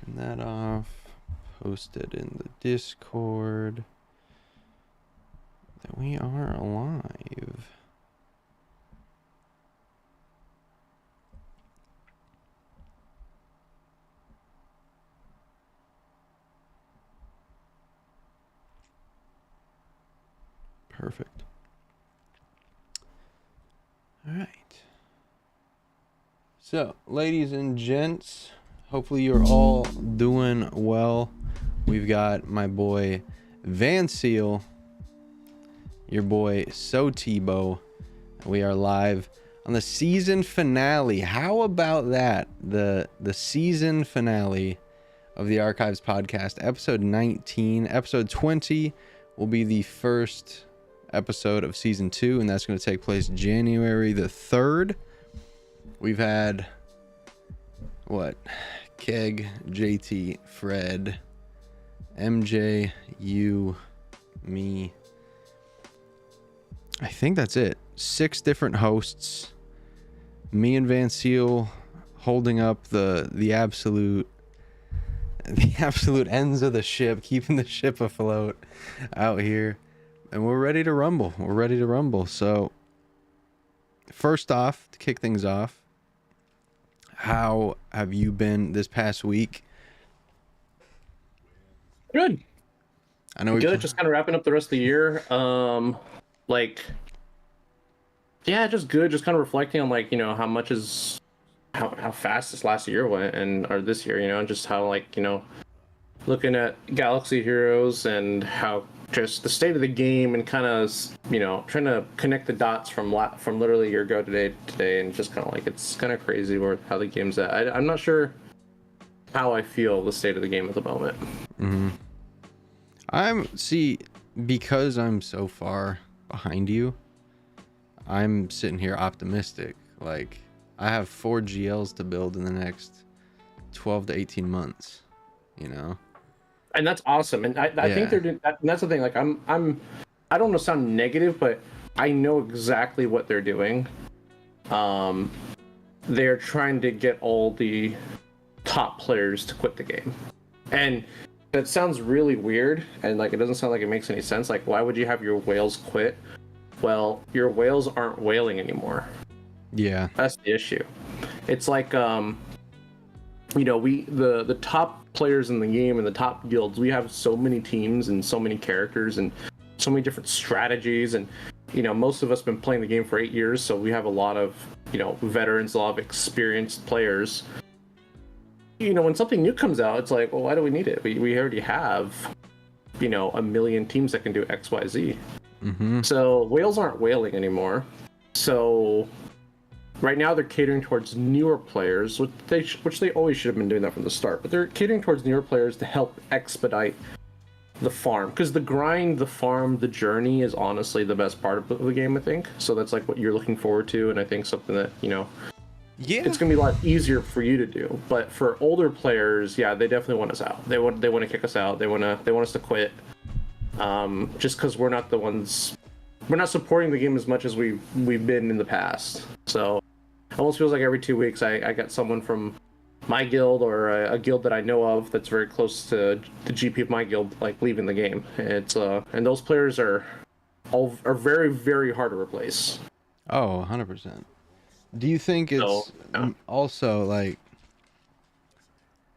Turn that off. Post it in the Discord. That we are alive. Perfect. All right. So, ladies and gents, hopefully you're all doing well. We've got my boy Van Seal, your boy AlsoTeeko. We are live on the season finale. How about that? The season finale of the Archives podcast, episode 19. Episode 20 will be the first episode of season 2, and that's going to take place January the 3rd. We've had what? Keg, JT, Fred, MJ, you, me. I think that's it. 6 different hosts. Me and Van Seal holding up the absolute ends of the ship, keeping the ship afloat out here. And we're ready to rumble. We're ready to rumble. So, first off, to kick things off, how have you been this past week? Good. I know good. Just kind of wrapping up the rest of the year. Yeah, just good. Just kind of reflecting on how fast this last year went or this year, and just how looking at Galaxy Heroes and how just the state of the game and kind of trying to connect the dots from literally a year ago today, and just kind of it's kind of crazy how the game's at. I'm not sure how I feel the state of the game at the moment. Because I'm so far behind you, I'm sitting here optimistic. Like, I have 4 GLs to build in the next 12 to 18 months, And that's awesome. And I think they're doing that. And that's the thing. I don't want to sound negative, but I know exactly what they're doing. They're trying to get all the top players to quit the game. And that sounds really weird. And it doesn't sound like it makes any sense. Why would you have your whales quit? Well, your whales aren't whaling anymore. Yeah. That's the issue. It's the top players in the game and the top guilds, we have so many teams and so many characters and so many different strategies, and most of us have been playing the game for 8 years, so we have a lot of veterans, a lot of experienced players. When something new comes out, it's well, why do we need it? We already have a million teams that can do XYZ. So whales aren't whaling anymore. So right now they're catering towards newer players, which they always should have been doing that from the start. But they're catering towards newer players to help expedite the farm, because the grind, the farm, the journey is honestly the best part of the game, I think. So that's what you're looking forward to, and I think something that it's gonna be a lot easier for you to do. But for older players, yeah, they definitely want us out. They want to kick us out. They want us to quit. Just because we're not supporting the game as much as we've been in the past. So it almost feels like every 2 weeks I got someone from my guild or a guild that I know of that's very close to the GP of my guild leaving the game. It's and those players are very, very hard to replace. Oh, 100%. Do you think it's also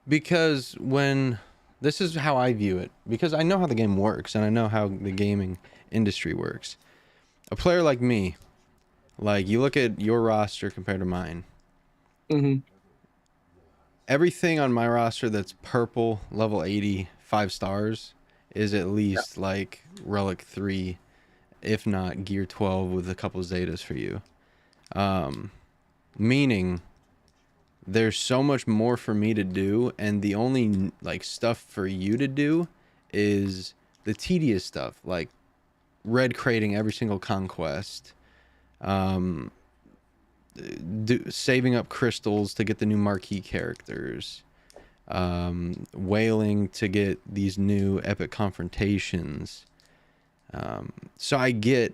because this is how I view it, because I know how the game works and I know how the gaming industry works. A player like me, you look at your roster compared to mine. Everything on my roster that's purple, level 80, 5 stars, is at least Relic 3, if not Gear 12 with a couple Zetas for you. Meaning there's so much more for me to do, and the only stuff for you to do is the tedious stuff, red crating every single conquest, saving up crystals to get the new marquee characters, whaling to get these new epic confrontations. So I get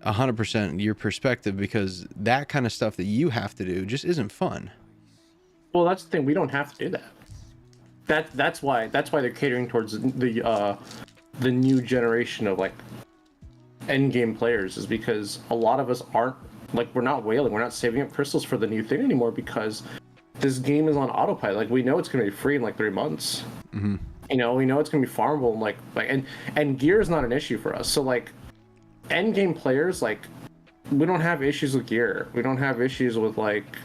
100% your perspective, because that kind of stuff that you have to do just isn't fun. Well, that's the thing. We don't have to do that. that's why they're catering towards the new generation of like end game players, is because a lot of us aren't like, we're not whaling, we're not saving up crystals for the new thing anymore, because this game is on autopilot. Like, we know it's going to be free in like 3 months. Mm-hmm. You know, we know it's going to be farmable, and gear is not an issue for us. So like end game players, like, we don't have issues with gear. We don't have issues with like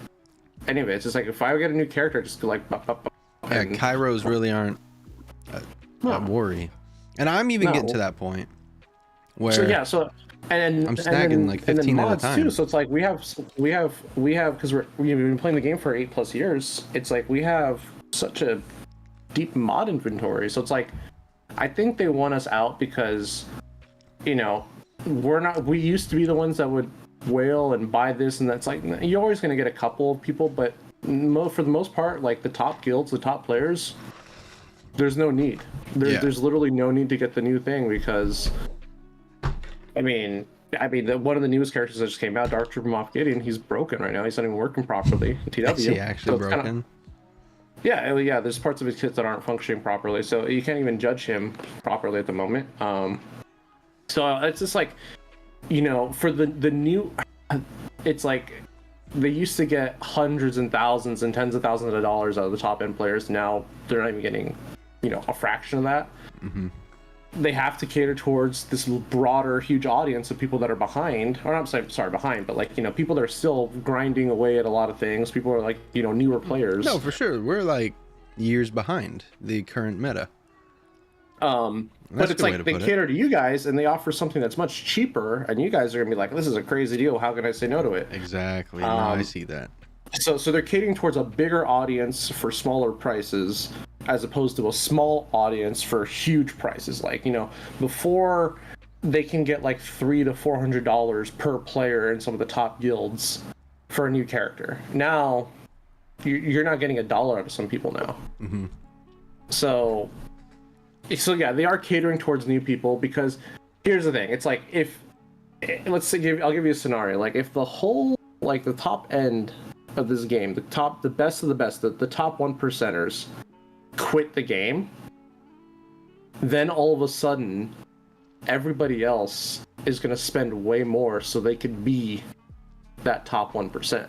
any of it. It's just like, if I get a new character, I just go like yeah, Kairos really aren't a worry. And I'm even getting to that point where and I'm snagging like 15 at a time too. So it's like we have because we've been playing the game for 8+ years. It's like we have such a deep mod inventory. So it's like, I think they want us out because, you know, we used to be the ones that would whale and buy this, and that's like, you're always going to get a couple of people, but for the most part, like the top guilds, the top players, there's no need. There's literally no need to get the new thing, because I mean, one of the newest characters that just came out, Dark Trooper Moff Gideon, he's broken right now. He's not even working properly. TW. Is he actually broken? Yeah. There's parts of his kit that aren't functioning properly, so you can't even judge him properly at the moment. So it's just like, you know, for the new, it's like they used to get hundreds and thousands and tens of thousands of dollars out of the top end players. Now they're not even getting, you know, a fraction of that. Mm-hmm. They have to cater towards this broader, huge audience of people that are behind, or not sorry, behind, but like, you know, people that are still grinding away at a lot of things. People are like, you know, newer players. No, for sure. We're like years behind the current meta. But it's like they cater to you guys and they offer something that's much cheaper, and you guys are gonna be like, this is a crazy deal. How can I say no to it? Exactly. No, I see that. So they're catering towards a bigger audience for smaller prices, as opposed to a small audience for huge prices. Like, you know, before they can get like $300 to $400 per player in some of the top guilds for a new character. Now, you're not getting $1 out of some people now. Mm-hmm. So yeah, they are catering towards new people, because here's the thing. It's like, let's say, I'll give you a scenario. Like, if the whole, like, the top end of this game, the best of the best, the top 1%ers quit the game, then all of a sudden everybody else is going to spend way more so they could be that top 1%.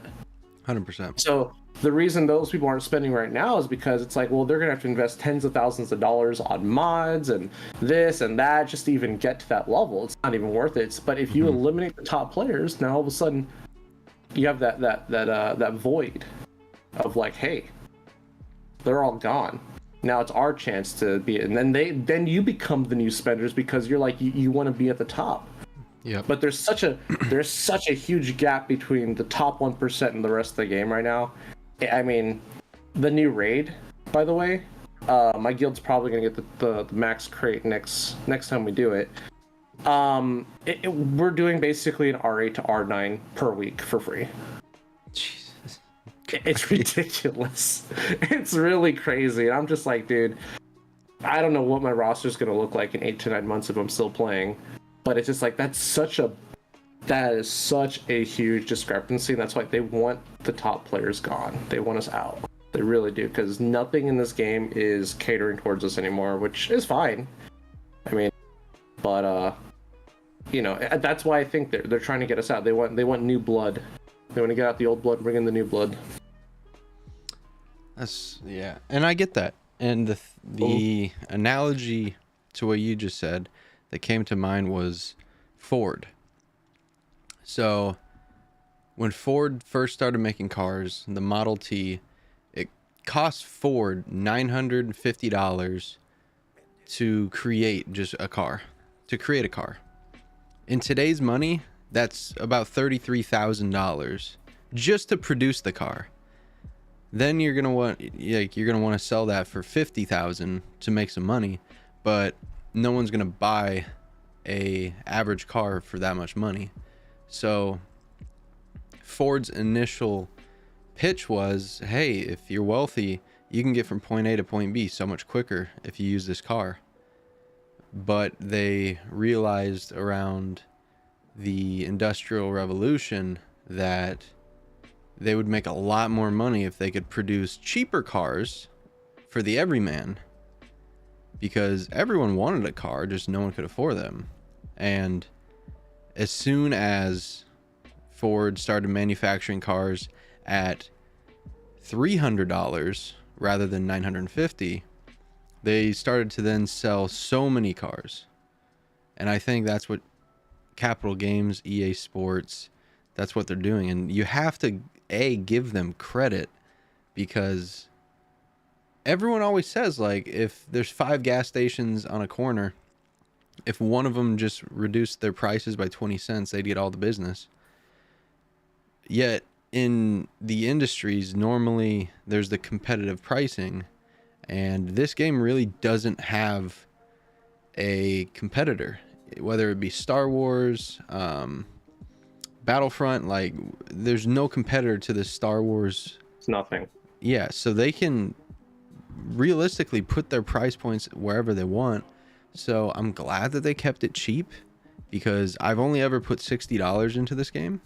100%. So the reason those people aren't spending right now is because it's like, well, they're going to have to invest tens of thousands of dollars on mods and this and that just to even get to that level. It's not even worth it. But if you eliminate the top players, now all of a sudden you have that void of like, hey, they're all gone. Now it's our chance to be, and then you become the new spenders, because you're like, you want to be at the top. Yeah. But there's such a huge gap between the top 1% and the rest of the game right now. I mean, the new raid, by the way, my guild's probably gonna get the max crate next time we do it. We're doing basically an R8 to R9 per week for free. Jesus. It's ridiculous. It's really crazy. And I'm just like, dude, I don't know what my roster's gonna look like in 8 to 9 months if I'm still playing. But it's just like, that is such a huge discrepancy. And that's why they want the top players gone. They want us out. They really do, because nothing in this game is catering towards us anymore, which is fine. I mean, but you know, that's why I think they're trying to get us out. They want new blood. They want to get out the old blood and bring in the new blood. Yeah, and I get that. And the analogy to what you just said that came to mind was Ford. So when Ford first started making cars, the Model T, it cost Ford $950 to create just a car. To create a car. In today's money, that's about $33,000 just to produce the car. Then you're gonna want to sell that for $50,000 to make some money, but no one's gonna buy a average car for that much money. So Ford's initial pitch was, hey, if you're wealthy, you can get from point A to point B so much quicker if you use this car. But they realized around the Industrial Revolution that they would make a lot more money if they could produce cheaper cars for for the everyman, because everyone wanted a car, just no one could afford them. And as soon as Ford started manufacturing cars at $300 rather than $950, they started to then sell so many cars. And I think that's what Capital Games, EA Sports, that's what they're doing. And you have to give them credit, because everyone always says, like, if there's 5 gas stations on a corner, if one of them just reduced their prices by 20 cents, they'd get all the business. Yet in the industries, normally there's the competitive pricing, and this game really doesn't have a competitor, whether it be Star Wars, Battlefront. Like, there's no competitor to the Star Wars. It's nothing. Yeah, so they can realistically put their price points wherever they want. So I'm glad that they kept it cheap, because I've only ever put $60 into this game.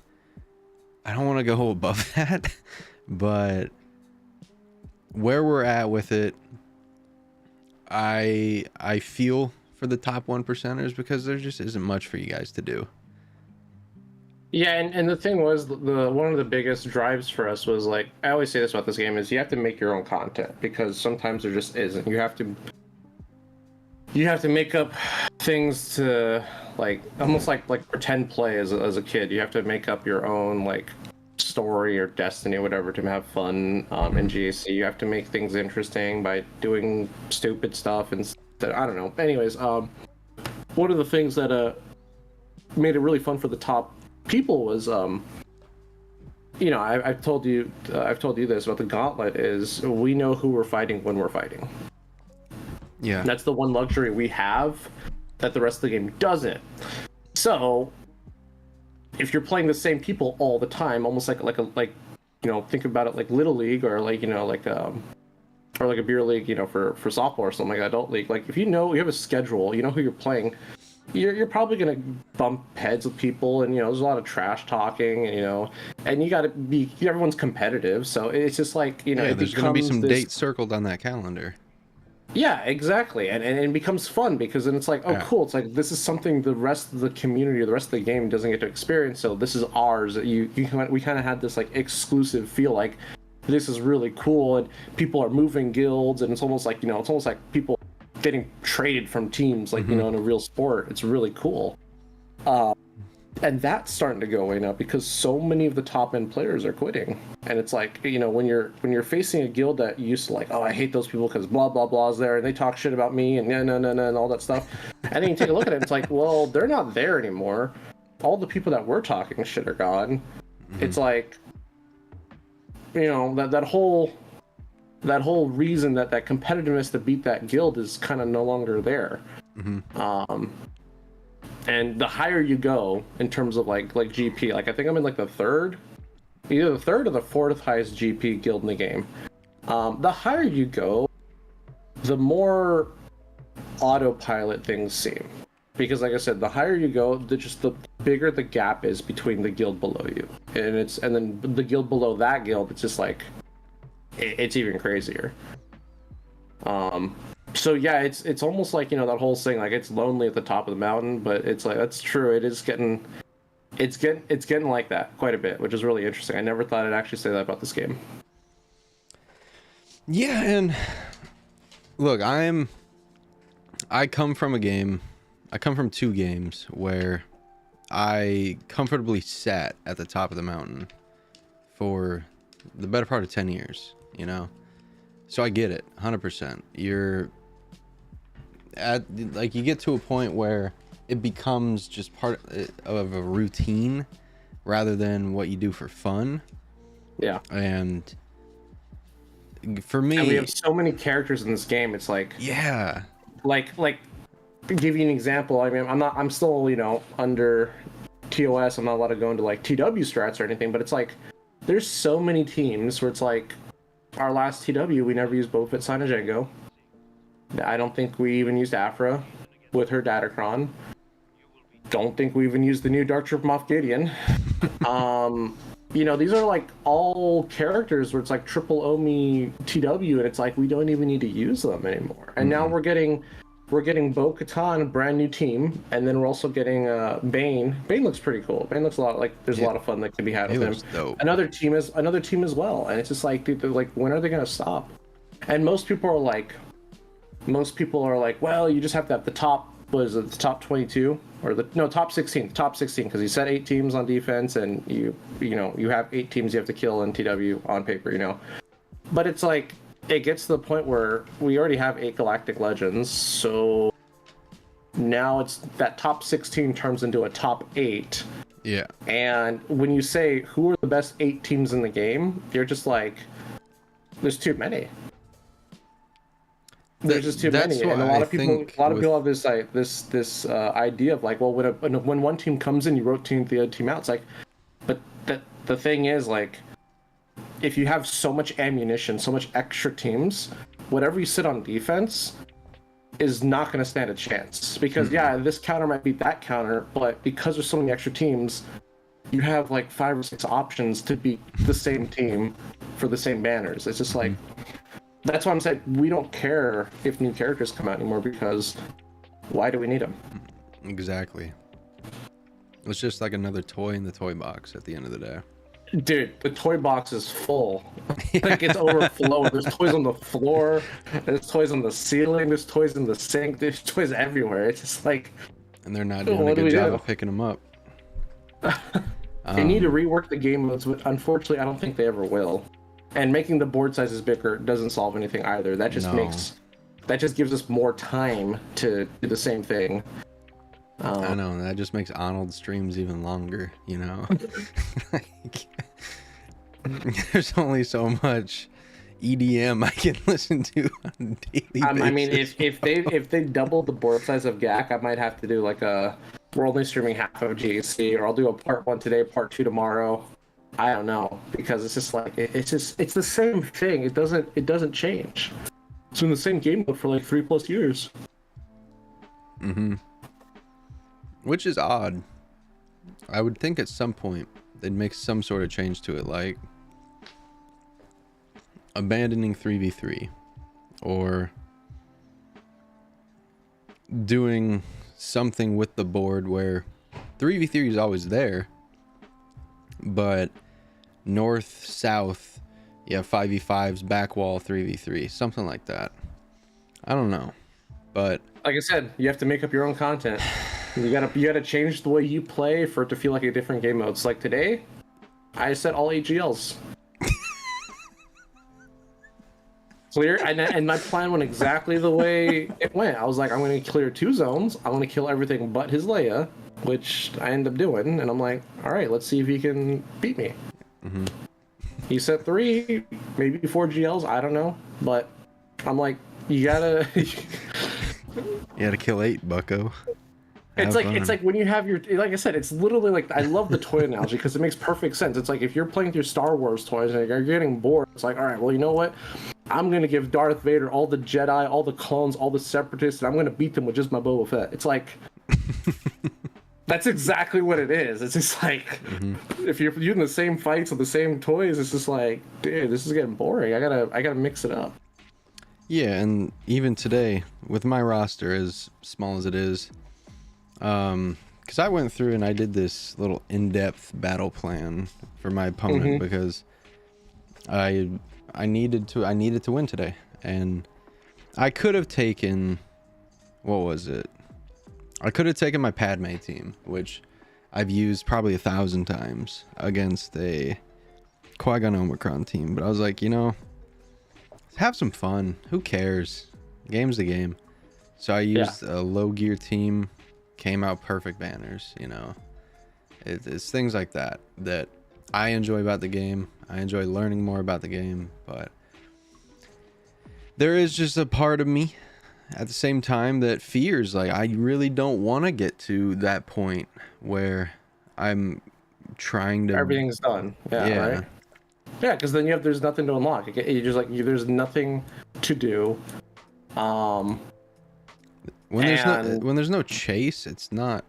I don't want to go above that, but where we're at with it, I feel for the top 1%ers, because there just isn't much for you guys to do. Yeah, and the thing was, one of the biggest drives for us was, like, I always say this about this game, is you have to make your own content, because sometimes there just isn't. You have to make up things to, like, almost like pretend play as a kid. You have to make up your own, like, story or destiny or whatever to have fun in GAC. You have to make things interesting by doing stupid stuff, and I don't know. Anyways, one of the things that made it really fun for the top people was, I've told you this about the Gauntlet, is we know who we're fighting when we're fighting. Yeah, that's the one luxury we have that the rest of the game doesn't. So if you're playing the same people all the time, almost like think about it like Little League, or or like a beer league, for softball or something, like adult league. Like, if you have a schedule, you know who you're playing, you're probably gonna bump heads with people, and there's a lot of trash talking, and you got to be, everyone's competitive, so it's just like, there's gonna be some dates circled on that calendar. Yeah, exactly, and it becomes fun, because then it's like, oh, cool, it's like, this is something the rest of the community or the rest of the game doesn't get to experience, so this is ours. We kind of had this, like, exclusive feel, like, this is really cool, and people are moving guilds, and it's almost like people getting traded from teams, like, in a real sport. It's really cool. And that's starting to go away now, because so many of the top end players are quitting. And it's like, when you're facing a guild that you used to, like, oh, I hate those people because blah blah blah's there and they talk shit about me and no and all that stuff. And then you take a look at it, it's like, well, they're not there anymore. All the people that were talking shit are gone. It's like, that whole reason that competitiveness to beat that guild is kind of no longer there. And the higher you go in terms of like GP, like, I think I'm in like either the third or the fourth highest GP guild in the game. The higher you go, the more autopilot things seem, because, like I said, the higher you go, the bigger the gap is between the guild below you, and then the guild below that guild, it's just like, it's even crazier. So yeah, it's almost like, that whole thing, like, it's lonely at the top of the mountain, but it's like, that's true. It's getting like that quite a bit, which is really interesting. I never thought I'd actually say that about this game. Yeah, and look, I come from two games where I comfortably sat at the top of the mountain for the better part of 10 years, So I get it, 100%. You get to a point where it becomes just part of a routine rather than what you do for fun. Yeah. And for me, and we have so many characters in this game. It's like, yeah, like to give you an example. I mean, I'm still, under TOS. I'm not allowed to go into like TW strats or anything, but it's like, there's so many teams where it's like, our last TW, we never used Boba Fett Sinajango. I don't think we even used Afra with her Datacron. Don't think we even used the new Dark Trooper Moff Gideon. these are like all characters where it's like triple Omi TW, and it's like we don't even need to use them anymore. And now we're getting Bo-Katan, a brand new team, and then we're also getting Bane. Bane looks pretty cool. Bane looks a lot like there's a lot of fun that can be had with him. Dope. Another team as well, and it's just like, dude, they're like, when are they gonna stop? And most people are like, well, you just have to have the top, what is it, the top 22 or top 16, because he said 8 teams on defense, and you have 8 teams you have to kill in TW on paper, But it's like, it gets to the point where we already have 8 Galactic Legends, so now it's that top 16 turns into a top 8. Yeah. And when you say who are the best 8 teams in the game, you're just like, there's too many. There's just too many, and a lot of people have this idea of like, well, when one team comes in, you rotate the other team out. It's like, but the thing is, like, if you have so much ammunition, so much extra teams, whatever you sit on defense is not going to stand a chance, because this counter might beat that counter, but because there's so many extra teams, you have like 5 or 6 options to beat the same team for the same banners. It's just like. That's why I'm saying we don't care if new characters come out anymore, because why do we need them? Exactly. It's just like another toy in the toy box at the end of the day. Dude, the toy box is full. Like, it's overflowing. There's toys on the floor. There's toys on the ceiling. There's toys in the sink. There's toys everywhere. It's just like... And they're not doing a good job of picking them up. They need to rework the game modes, but unfortunately, I don't think they ever will. And making the board sizes bigger doesn't solve anything either. That just gives us more time to do the same thing. I know, that just makes Arnold's streams even longer, Like, there's only so much EDM I can listen to on a daily basis. I mean, if they doubled the board size of GAC, I might have to do like we're only streaming half of GAC, or I'll do a part 1 today, part 2 tomorrow. I don't know, because it's just like it's the same thing. It doesn't change. It's been the same game mode for like 3+ years. Which is odd. I would think at some point they'd make some sort of change to it, like abandoning 3v3, or doing something with the board where 3v3 is always there, but north, south, you have 5v5s, back wall, 3v3, something like that. I don't know, but like I said, you have to make up your own content. You gotta change the way you play for it to feel like a different game mode. It's like today, I set all 8 GLs. Clear, and my plan went exactly the way it went. I was like, I'm going to clear 2 zones. I want to kill everything but his Leia, which I end up doing. And I'm like, all right, let's see if he can beat me. He set 3, maybe 4 GLs. I don't know, but I'm like, you gotta. You gotta kill 8, Bucko. It's like when you have your, like I said, it's literally like, I love the toy analogy because it makes perfect sense. It's like if you're playing through Star Wars toys and you're getting bored, it's like, all right, well, you know what? I'm going to give Darth Vader all the Jedi, all the clones, all the Separatists, and I'm going to beat them with just my Boba Fett. It's like, that's exactly what it is. It's just like, if you're using the same fights with the same toys, it's just like, dude, this is getting boring. I gotta mix it up. Yeah, and even today, with my roster as small as it is, because I went through and I did this little in-depth battle plan for my opponent because I needed to win today, and I could have taken, what was it? I could have taken my Padme team, which I've used probably 1,000 times against a Qui-Gon Omicron team, but I was like, have some fun. Who cares? Game's the game. So I used a low gear team. Came out perfect banners. It's things like that I enjoy about the game. I enjoy learning more about the game, but there is just a part of me at the same time that fears, like, I really don't want to get to that point where I'm trying to, everything's done. Right? Yeah, because then there's nothing to unlock. You just there's nothing to do. When there's no chase, it's not.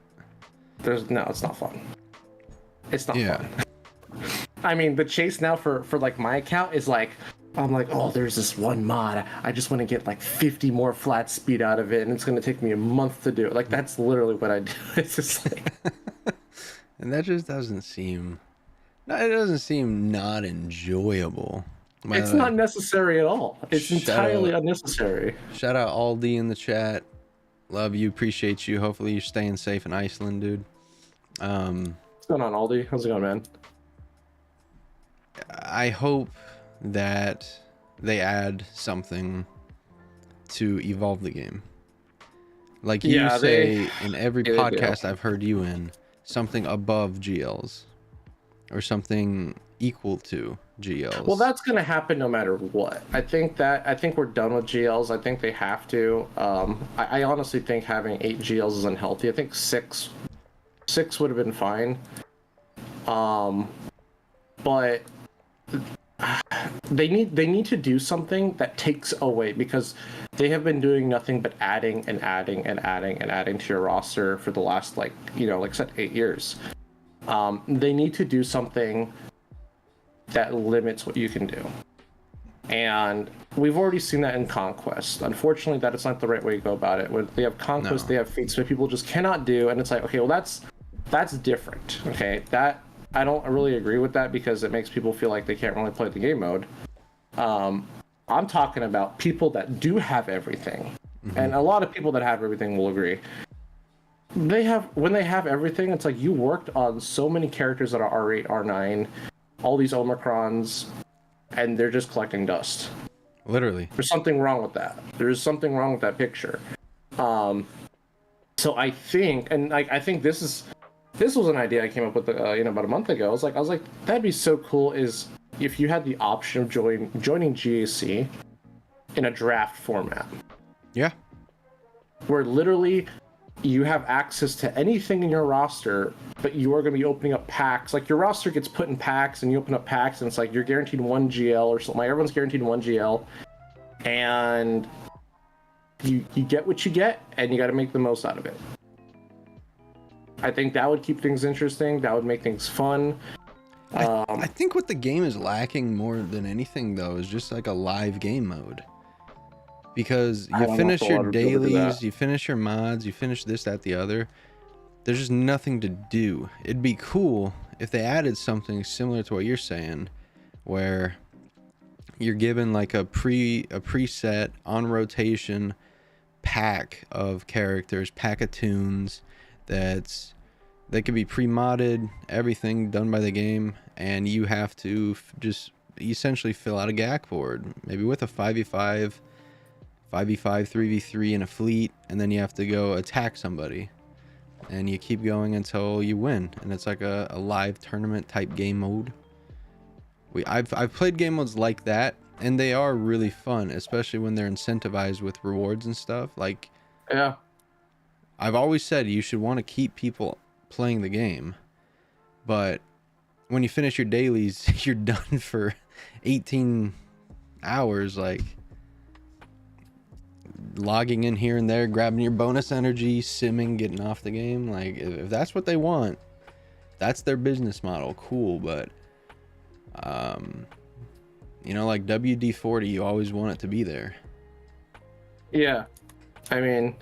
It's not fun. It's not fun. I mean, the chase now for like my account is like, I'm like, oh, there's this one mod. I just want to get like 50 more flat speed out of it, and it's gonna take me a month to do it. Like that's literally what I do. It's just like, And that just doesn't seem. No, it doesn't seem not enjoyable. it's not necessary at all. It's entirely unnecessary. Shout out Aldi in the chat. Love you, appreciate you. Hopefully you're staying safe in Iceland, dude. What's going on, Aldi? How's it going, man? I hope that they add something to evolve the game. Like you say in every podcast I've heard you in, something above GLs or something equal to GLs. Well, that's going to happen no matter what. I think we're done with GLs. I think they have to. I honestly think having 8 GLs is unhealthy. I think six would have been fine. But they need to do something that takes away, because they have been doing nothing but adding and adding and adding and adding to your roster for the last like I said, 8 years. They need to do something that limits what you can do, and we've already seen that in Conquest. Unfortunately, that is not the right way to go about it. When they have Conquest, they have feats that people just cannot do, and it's like, okay, well that's different. Okay, that I don't really agree with that, because it makes people feel like they can't really play the game mode. I'm talking about people that do have everything, and a lot of people that have everything will agree. When they have everything, it's like you worked on so many characters that are R8, R9, all these Omicrons, and they're just collecting dust. Literally. There's something wrong with that. There's something wrong with that picture. So I think, and I think this was an idea I came up with about a month ago. I was like that'd be so cool is if you had the option of joining GAC in a draft format. Yeah. Where literally you have access to anything in your roster, but you are going to be opening up packs. Like your roster gets put in packs, and you open up packs, and it's like you're guaranteed 1 GL or something. Like everyone's guaranteed 1 GL, and you get what you get, and you got to make the most out of it. I think that would keep things interesting. That would make things fun. I think what the game is lacking more than anything, though, is just like a live game mode. Because you finish your dailies, you finish your mods, you finish this, that, the other. There's just nothing to do. It'd be cool if they added something similar to what you're saying, where you're given like a preset on rotation pack of characters, pack of tunes that could be pre-modded, everything done by the game, and you have to just essentially fill out a GAC board, maybe with a 5v5, 3v3 in a fleet, and then you have to go attack somebody, and you keep going until you win, and it's like a live tournament type game mode. I've played game modes like that, and they are really fun, especially when they're incentivized with rewards and stuff. Like, yeah, I've always said you should want to keep people playing the game, but when you finish your dailies, you're done for 18 hours, like logging in here and there, grabbing your bonus energy, simming, getting off the game. Like, if that's what they want, that's their business model, cool. But like WD-40, you always want it to be there. Yeah, I mean,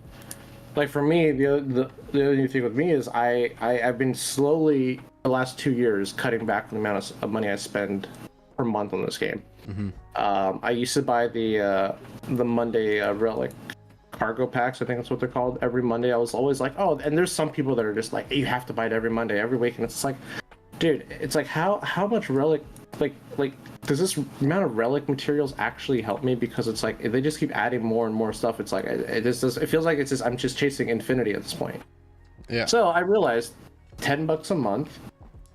like for me, the other thing with me is I've been slowly the last 2 years cutting back the amount of money I spend per month on this game. I used to buy the Monday relic cargo packs, I think that's what they're called. Every Monday I was always like, oh, and there's some people that are just like, hey, you have to buy it every Monday, every week, and it's like, dude, it's like how much relic like does this amount of relic materials actually help me? Because it's like they just keep adding more and more stuff. It's like it feels like it's just I'm just chasing infinity at this point. Yeah. So I realized $10 a month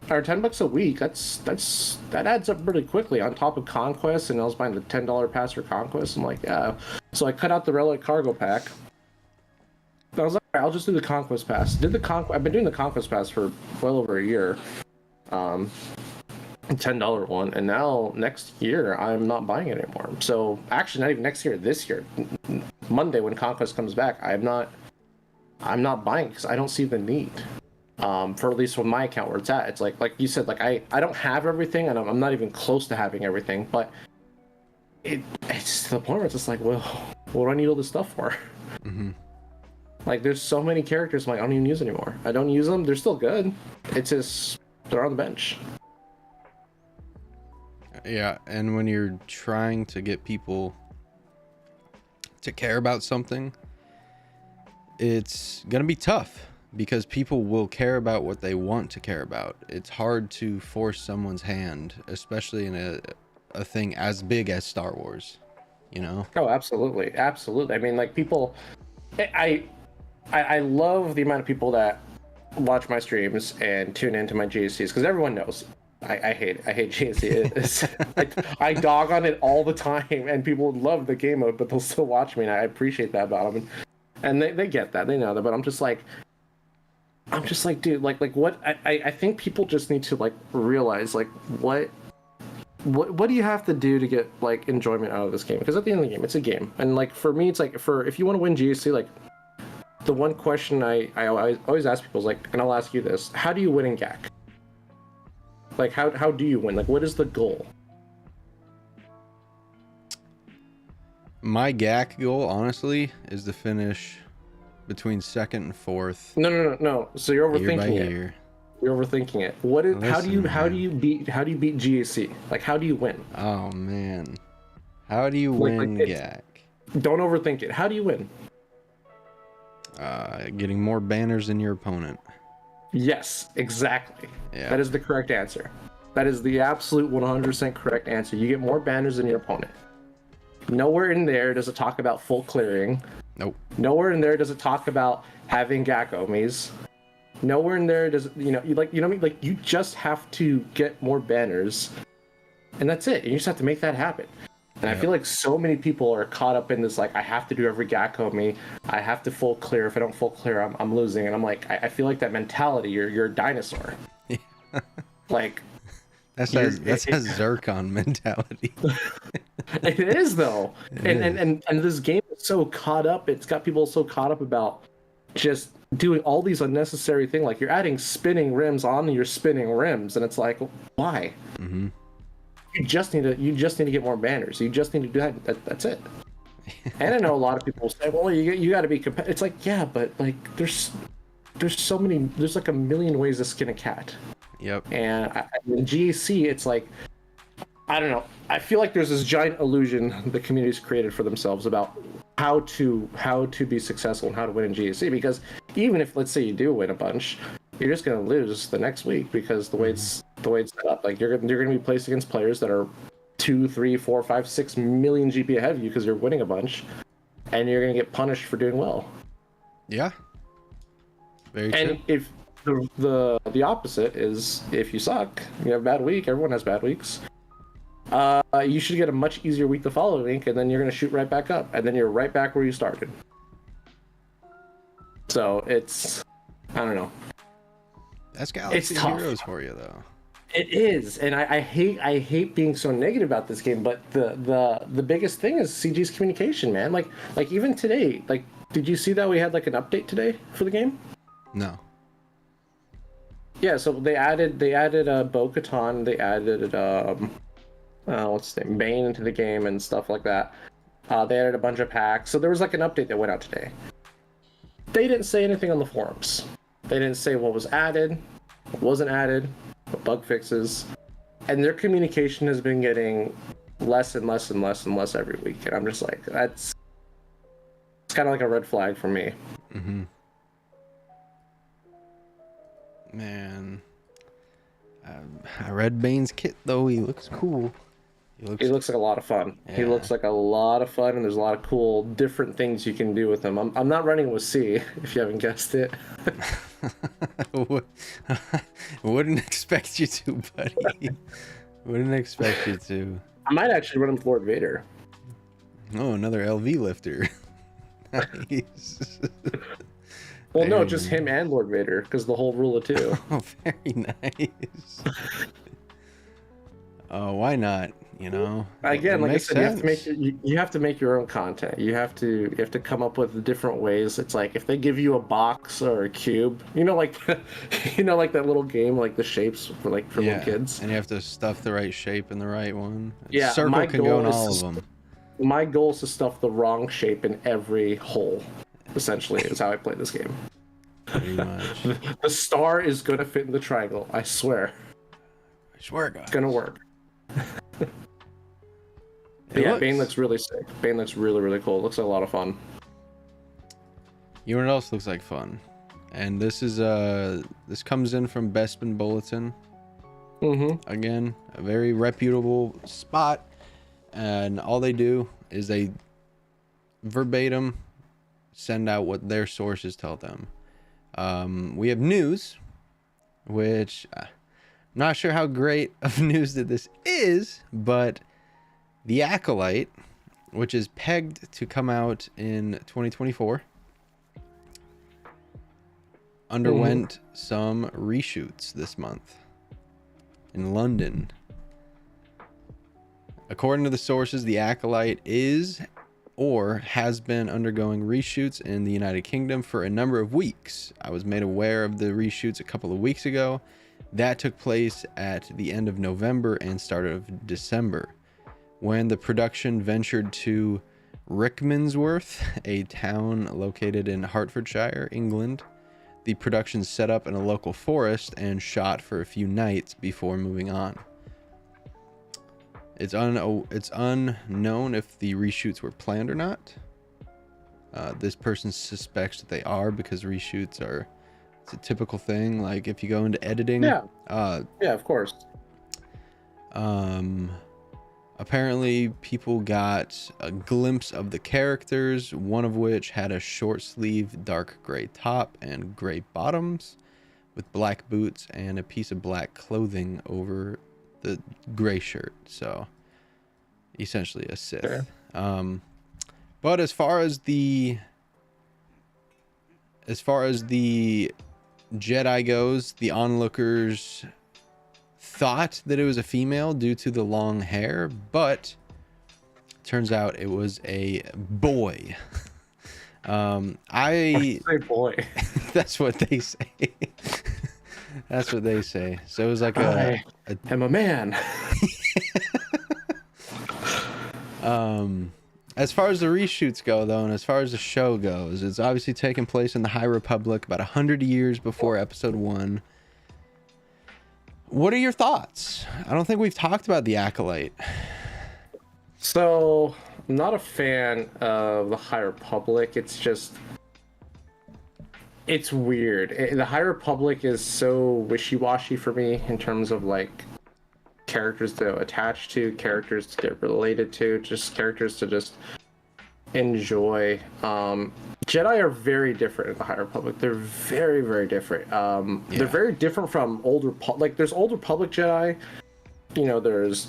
or $10 a week, that adds up really quickly on top of Conquest, and I was buying the $10 pass for Conquest. I'm like, yeah. So I cut out the relic cargo pack. I was like, all right, I'll just do the Conquest pass. I've been doing the Conquest pass for well over a year. $10 one, and now next year I'm not buying it anymore. So actually not even next year, this year, Monday when Conquest comes back, I'm not buying because I don't see the need. For at least with my account where it's at. It's like you said, like I don't have everything, and I'm not even close to having everything, but it's to the point where it's just like, well, what do I need all this stuff for? Mm-hmm. Like, there's so many characters like I don't even use anymore. I don't use them. They're still good. It's just they're on the bench. Yeah, and when you're trying to get people to care about something, it's gonna be tough because people will care about what they want to care about. It's hard to force someone's hand, especially in a thing as big as Star Wars, you know? Oh, absolutely, absolutely. I mean, like, people, I love the amount of people that watch my streams and tune into my GSCs, because everyone knows I hate GSC. I dog on it all the time, and people love the game mode, but they'll still watch me, and I appreciate that about them. And they get that, they know that, but I'm just like, dude, like what? I think people just need to like realize like what do you have to do to get like enjoyment out of this game? Because at the end of the game, it's a game, and like for me, it's like if you want to win GSC, like the one question I always ask people is like, and I'll ask you this: how do you win in GAC? Like how do you win? Like what is the goal? My GAC goal, honestly, is to finish between second and fourth. No. So you're overthinking it. Year. You're overthinking it. What is? Listen, how do you beat GAC? Like how do you win? Oh man, how do you win GAC? Don't overthink it. How do you win? Getting more banners than your opponent. Yes, exactly. Yeah. That is the correct answer. That is the absolute 100% correct answer. You get more banners than your opponent. Nowhere in there does it talk about full clearing. Nope. Nowhere in there does it talk about having GAC omis. Nowhere in there does it, you know what I mean? Like, you just have to get more banners, and that's it. You just have to make that happen. And I feel like so many people are caught up in this, like, I have to do every GAC omi. I have to full clear. If I don't full clear, I'm losing. And I'm like, I feel like that mentality. You're a dinosaur. Like, that's a Zircon mentality. It is though, and this game is so caught up. It's got people so caught up about just doing all these unnecessary things. Like you're adding spinning rims on your spinning rims, and it's like, why? Mm-hmm. You just need to get more banners. You just need to do that. That's it. And I know a lot of people say, well, you got to be competitive. It's like, yeah, but like there's so many. There's like a million ways to skin a cat. Yep. And in GAC, it's like, I don't know. I feel like there's this giant illusion the community's created for themselves about how to be successful and how to win in GAC. Because even if, let's say, you do win a bunch, you're just going to lose the next week because the way it's set up. Like you're going to be placed against players that are 2, 3, 4, 5, 6 million GP ahead of you because you're winning a bunch, and you're going to get punished for doing well. Yeah. Very true. And if the opposite is if you suck, you have a bad week. Everyone has bad weeks. You should get a much easier week the following week, and then you're going to shoot right back up, and then you're right back where you started. So it's, I don't know. That's Galaxy Heroes for you, though. It is, and I hate being so negative about this game, but the biggest thing is CG's communication, man. Like even today, like, did you see that we had like an update today for the game? No. Yeah, so they added Bo-Katan, they added what's his name, Bane into the game and stuff like that. They added a bunch of packs, so there was like an update that went out today. They didn't say anything on the forums. They didn't say what was added, what wasn't added, what bug fixes, and their communication has been getting less and less and less and less every week. And I'm just like, it's kind of like a red flag for me. Mm-hmm. Man, I read Bane's kit though. He looks cool. He looks like a lot of fun. Yeah. He looks like a lot of fun, and there's a lot of cool different things you can do with him. I'm not running with C, if you haven't guessed it. Wouldn't expect you to, buddy. Wouldn't expect you to. I might actually run him with Lord Vader. Oh, another LV lifter. Nice. Well, no, just him and Lord Vader, because the whole rule of two. Oh, very nice. Why not? You know, Again, it like I makes said, sense. you have to make your own content. You have to come up with different ways. It's like if they give you a box or a cube, like like that little game, like the shapes for little kids. And you have to stuff the right shape in the right one. Yeah, Circle can go in all of them. my goal is to stuff the wrong shape in every hole. Essentially, is how I play this game. Pretty much. The star is gonna fit in the triangle. I swear. I swear, God. It's gonna work. Bane looks really sick. Bane looks really, really cool. It looks like a lot of fun. You know what else looks like fun? And this comes in from Bespin Bulletin. Again, a very reputable spot. And all they do is they verbatim send out what their sources tell them. We have news, which I'm not sure how great of news that this is, but The Acolyte, which is pegged to come out in 2024, underwent some reshoots this month in London. According to the sources, The Acolyte is or has been undergoing reshoots in the United Kingdom for a number of weeks. I was made aware of the reshoots a couple of weeks ago. That took place at the end of November and start of December, when the production ventured to Rickmansworth, a town located in Hertfordshire, England. The production set up in a local forest and shot for a few nights before moving on. It's unknown if the reshoots were planned or not. This person suspects that they are because reshoots it's a typical thing. Like if you go into editing. Yeah, of course. Apparently people got a glimpse of the characters, one of which had a short sleeve dark gray top and gray bottoms with black boots and a piece of black clothing over the gray shirt. So essentially a Sith. Sure. But as far as the Jedi goes, the onlookers thought that it was a female due to the long hair, but turns out it was a boy. Say boy. That's what they say. That's what they say. So it was like I am a man. As far as the reshoots go, though, and as far as the show goes, it's obviously taking place in the High Republic about 100 years before Episode 1. What are your thoughts? I don't think we've talked about The Acolyte. So, I'm not a fan of the High Republic. It's weird. The High Republic is so wishy-washy for me in terms of like characters to attach to, characters to get related to, just characters to just enjoy. Jedi are very different in the High Republic. They're very, very different. They're very different from there's Old Republic Jedi. There's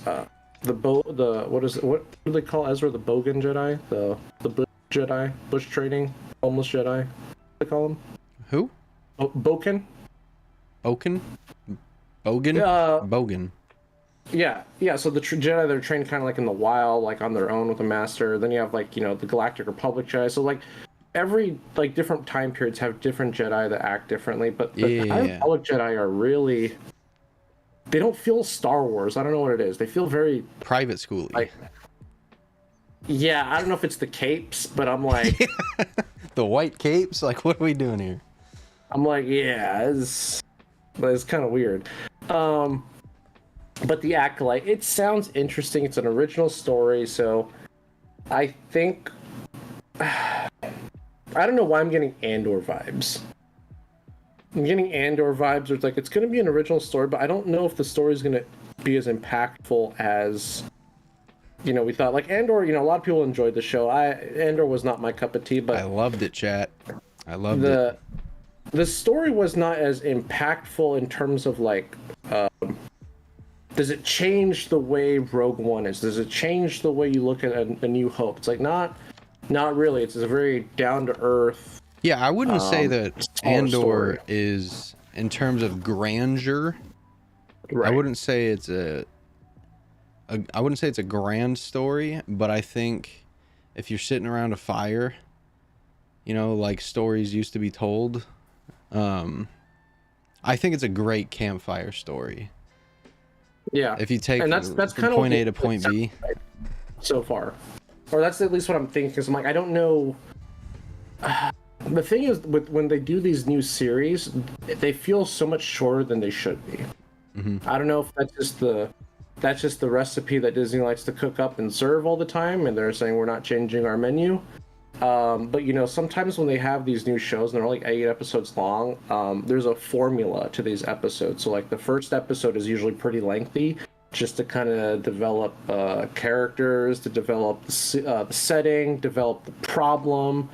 what do they call Ezra, the Bogan Jedi, the Bush Jedi, Bush training, homeless Jedi. What do they call him? Who? Boken. Bogan. Bogan. Yeah. So the Jedi, they're trained kind of like in the wild, like on their own with a master. Then you have like the Galactic Republic Jedi. So like every like different time periods have different Jedi that act differently. But the High Republic Jedi are really, they don't feel Star Wars. I don't know what it is. They feel very private school. Like, yeah, I don't know if it's the capes, but I'm like the white capes. Like, what are we doing here? I'm like, yeah, it's kind of weird. But the Acolyte, it sounds interesting. It's an original story, so I think I don't know why I'm getting Andor vibes. I'm getting Andor vibes. Where it's going to be an original story, but I don't know if the story is going to be as impactful as we thought. Like Andor, a lot of people enjoyed the show. Andor was not my cup of tea, but I loved it, chat. I loved it. The story was not as impactful in terms of like. Does it change the way Rogue One is? Does it change the way you look at A New Hope? It's like not really. It's a very down to earth. Yeah, I wouldn't say that Andor story is in terms of grandeur. Right. I wouldn't say it's a I wouldn't say it's a grand story, but I think if you're sitting around a fire, you know, like stories used to be told, I think it's a great campfire story. Yeah. If you take and that's from kind of point A to point B. So far, or that's at least what I'm thinking. Because I'm like, I don't know. The thing is, when they do these new series, they feel so much shorter than they should be. I don't know if that's just the recipe that Disney likes to cook up and serve all the time, and they're saying we're not changing our menu. But you know, sometimes when they have these new shows and they're like 8 episodes long, there's a formula to these episodes. So like the first episode is usually pretty lengthy, just to kind of develop characters, to develop the setting, develop the problem,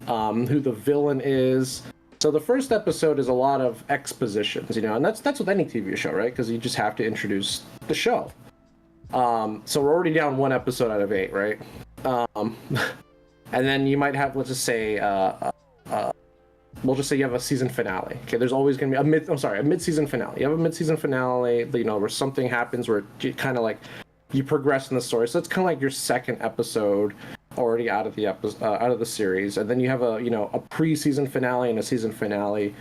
who the villain is. So the first episode is a lot of expositions, you know, and that's with any TV show, right? Because you just have to introduce the show. So we're already down 1 episode out of 8, right? And then you might have, let's just say, we'll just say you have a season finale. Okay, there's always going to be a mid-season finale. You have a mid-season finale, you know, where something happens where you kind of like you progress in the story. So it's kind of like your second episode already out of the series, and then you have a pre-season finale and a season finale.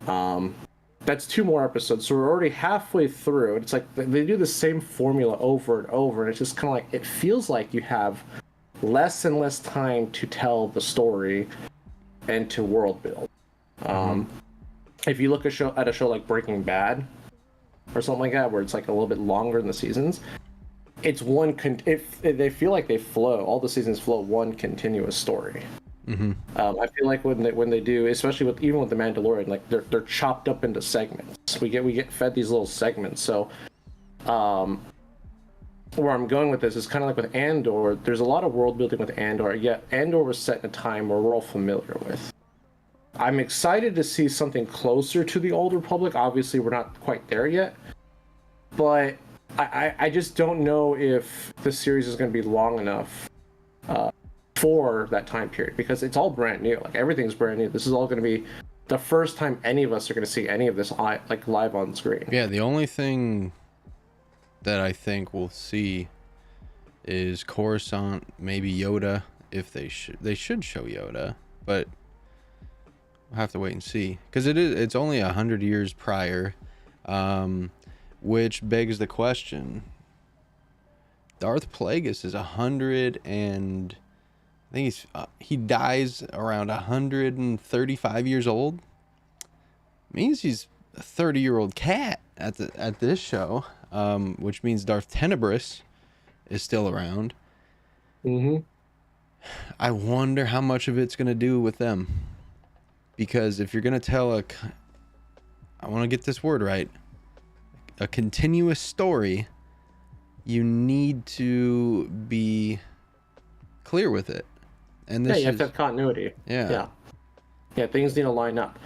That's 2 more episodes, so we're already halfway through. It's like they do the same formula over and over, and it's just kind of like it feels like you have less and less time to tell the story and to world build. If you look at a show like Breaking Bad or something like that, where it's like a little bit longer in the seasons, it's if they feel like they flow, all the seasons flow one continuous story. I feel like when they do, especially even with the Mandalorian, like they're chopped up into segments. We get fed these little segments. So where I'm going with this is kind of like with Andor. There's a lot of world building with Andor, yet Andor was set in a time where we're all familiar with. I'm excited to see something closer to the Old Republic. Obviously, we're not quite there yet, but I just don't know if the series is going to be long enough for that time period, because it's all brand new. Like everything's brand new. This is all going to be the first time any of us are going to see any of this like live on screen. Yeah, the only thing that I think we'll see is Coruscant, maybe Yoda, if they should show Yoda, but we'll have to wait and see, because it's only 100 years prior, which begs the question. Darth Plagueis is 100 and I think he dies around 135 years old. Means he's a 30-year-old cat at this show, which means Darth Tenebris is still around. I wonder how much of it's gonna do with them, because if you're gonna tell I want to get this word right, a continuous story, you need to be clear with it. And this you have to have continuity. Yeah, things need to line up.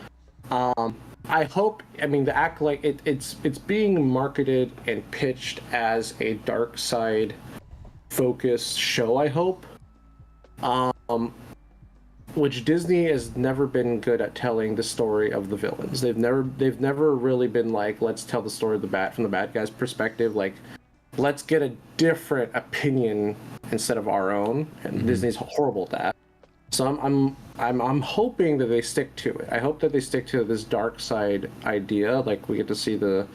I hope. I mean, the Acolyte. It's being marketed and pitched as a dark side focused show. I hope. Which Disney has never been good at telling the story of the villains. They've never really been like, let's tell the story of from the bad guy's perspective. Like, let's get a different opinion instead of our own. And Disney's horrible at that. So I'm hoping that they stick to it. I hope that they stick to this dark side idea. Like, we get to see the,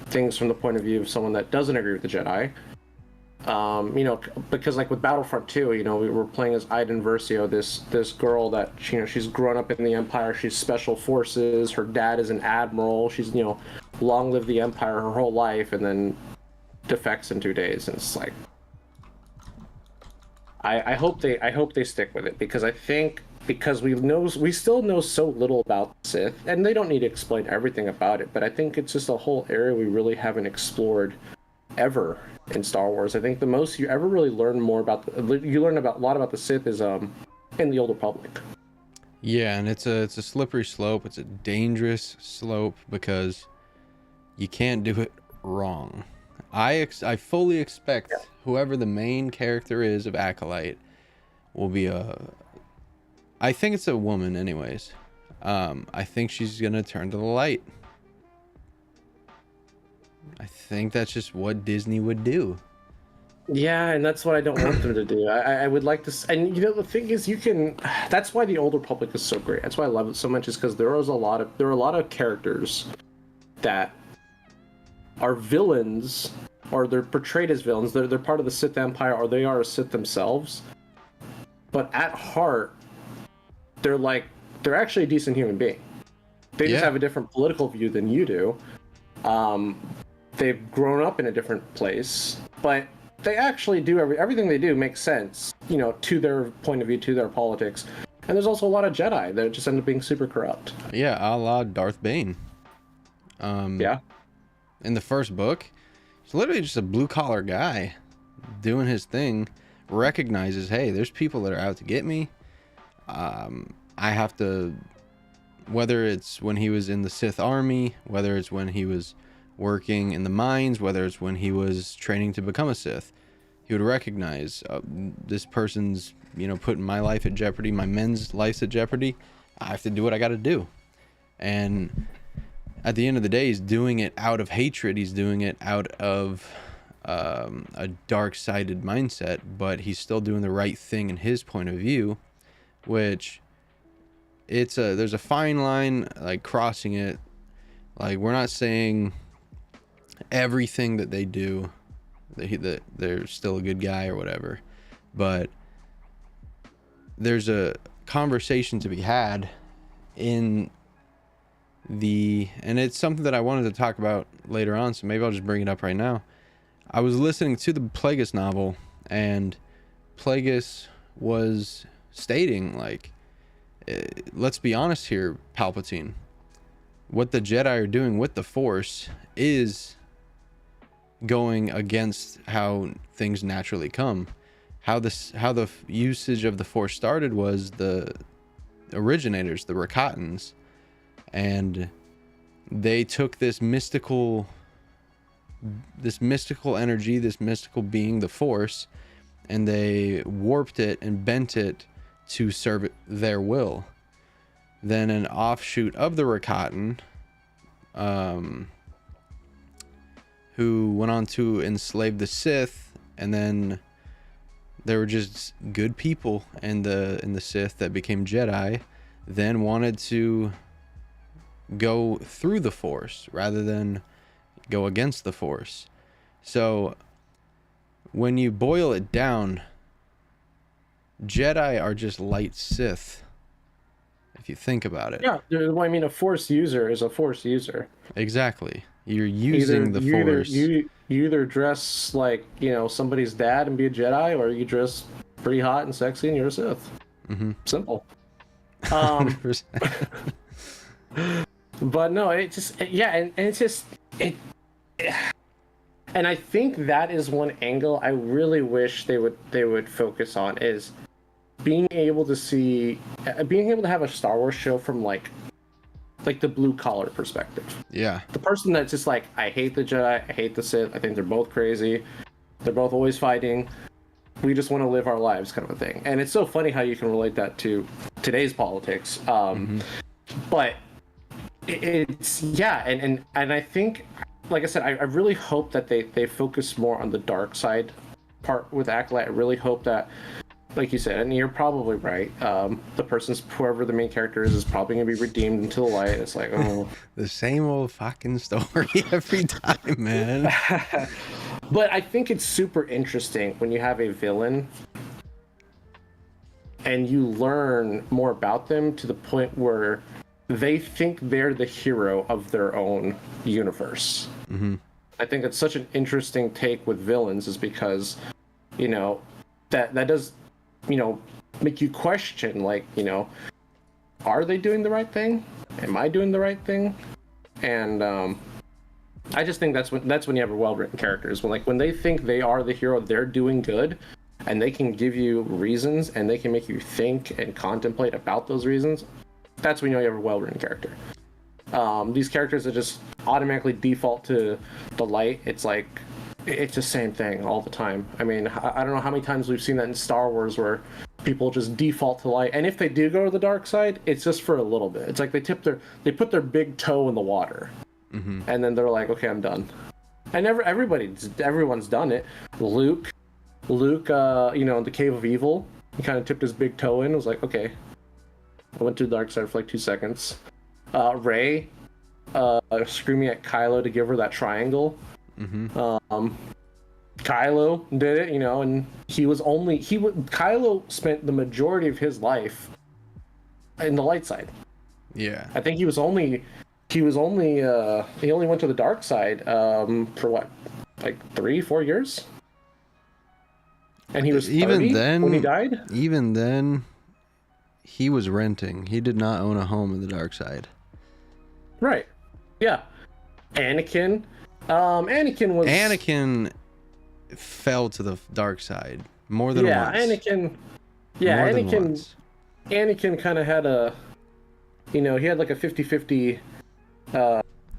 things from the point of view of someone that doesn't agree with the Jedi. Because like with Battlefront 2, we were playing as Iden Versio, this girl that she's grown up in the Empire. She's special forces. Her dad is an admiral. She's long lived the Empire her whole life, and then defects in 2 days. And it's like, I hope they stick with it, because I think we still know so little about Sith, and they don't need to explain everything about it. But I think it's just a whole area we really haven't explored ever in Star Wars. I think the most you ever really learn a lot about the Sith is in the Old Republic. Yeah, and it's a slippery slope. It's a dangerous slope, because you can't do it wrong. I fully expect whoever the main character is of Acolyte will be I think it's a woman anyways. I think she's gonna turn to the light. I think that's just what Disney would do. Yeah, and that's what I don't want them to do. I would like to, and the thing is, you can. That's why the Old Republic is so great. That's why I love it so much. Is because there are a lot of characters that are villains, or they're portrayed as villains. They're part of the Sith Empire, or they are a Sith themselves. But at heart, they're actually a decent human being. They just have a different political view than you do. They've grown up in a different place, but they actually do everything they do makes sense, to their point of view, to their politics. And there's also a lot of Jedi that just end up being super corrupt. Yeah, a la Darth Bane. Yeah. In the first book, he's literally just a blue-collar guy doing his thing, recognizes, hey, there's people that are out to get me. I have to, whether it's when he was in the Sith army, whether it's when he was working in the mines, whether it's when he was training to become a Sith, he would recognize this person's, putting my life at jeopardy, my men's lives at jeopardy. I have to do what I got to do. And at the end of the day, he's doing it out of hatred. He's doing it out of a dark-sided mindset, but he's still doing the right thing in his point of view, which there's a fine line, like crossing it. Like, we're not saying everything that they do that they're still a good guy or whatever, but there's a conversation to be had and it's something that I wanted to talk about later on, so maybe I'll just bring it up right now. I was listening to the Plagueis novel, and Plagueis was stating, like, let's be honest here, Palpatine, what the Jedi are doing with the Force is going against how things naturally come. How the usage of the Force started was the originators, the Rakatans, and they took this mystical energy, this mystical being, the Force, and they warped it and bent it to serve their will. Then an offshoot of the Rakatan, who went on to enslave the Sith, and then there were just good people in the Sith that became Jedi, then wanted to go through the Force rather than go against the Force. So when you boil it down, Jedi are just light Sith, if you think about it. Yeah, I mean, a Force user is a Force user. Exactly. You're using the Force. You either dress like, somebody's dad and be a Jedi, or you dress pretty hot and sexy and you're a Sith. Mm-hmm. Simple. But no, and it's just and I think that is one angle I really wish they would focus on, is being able to have a Star Wars show from like the blue collar perspective. Yeah. The person that's just like, I hate the Jedi, I hate the Sith, I think they're both crazy, they're both always fighting, we just want to live our lives, kind of a thing. And it's so funny how you can relate that to today's politics. But it's and I think, like I said, I really hope that they focus more on the dark side part with Acolyte. I really hope that, like you said, and you're probably right, whoever the main character is probably going to be redeemed into the light. It's like, oh. The same old fucking story every time, man. But I think it's super interesting when you have a villain and you learn more about them to the point where they think they're the hero of their own universe. Mm-hmm. I think it's such an interesting take with villains, is because, that does, make you question, like, are they doing the right thing? Am I doing the right thing? And I just think that's when you have a well-written characters, when they think they are the hero, they're doing good, and they can give you reasons and they can make you think and contemplate about those reasons. That's when you have a well-written character. These characters that just automatically default to the light, it's like, it's the same thing all the time. I mean, I don't know how many times we've seen that in Star Wars, where people just default to light, and if they do go to the dark side, it's just for a little bit. It's like they put their big toe in the water, mm-hmm. and then they're like, okay, I'm done. And everyone's done it. Luke, you know, in the Cave of Evil, he kind of tipped his big toe in. Was like, okay, I went to the dark side for like 2 seconds. Rey, screaming at Kylo to give her that triangle. Kylo did it, you know, and Kylo spent the majority of his life in the light side. Yeah. I think he only went to the dark side for what, like 3-4 years? And he was 30 even then when he died? Even then, he was renting. He did not own a home in the dark side. Right. Yeah. Anakin fell to the dark side more than once. Anakin kind of had a, you know, he had like a 50-50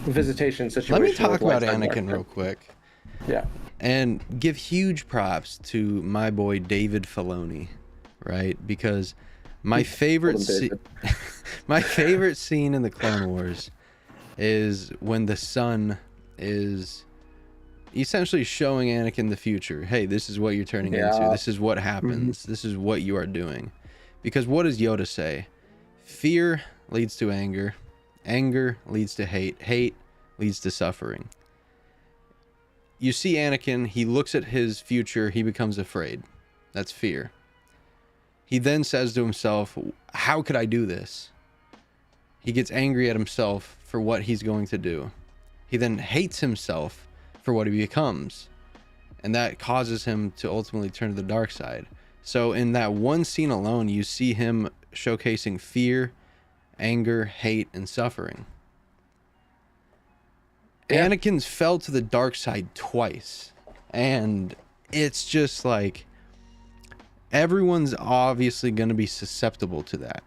visitation situation. Let me talk about Anakin real quick. Yeah. And give huge props to my boy David Filoni, right? Because my favorite my favorite scene in the Clone Wars is when the son is essentially showing Anakin the future. Hey, this is what you're turning into. This is what happens. This is what you are doing. Because what does Yoda say? Fear leads to anger. Anger leads to hate. Hate leads to suffering. You see Anakin, he looks at his future, he becomes afraid. That's fear. He then says to himself, how could I do this? He gets angry at himself for what he's going to do. He then hates himself for what he becomes. And that causes him to ultimately turn to the dark side. So in that one scene alone, you see him showcasing fear, anger, hate, and suffering. Yeah. Anakin's fell to the dark side twice. And it's just like, everyone's obviously going to be susceptible to that.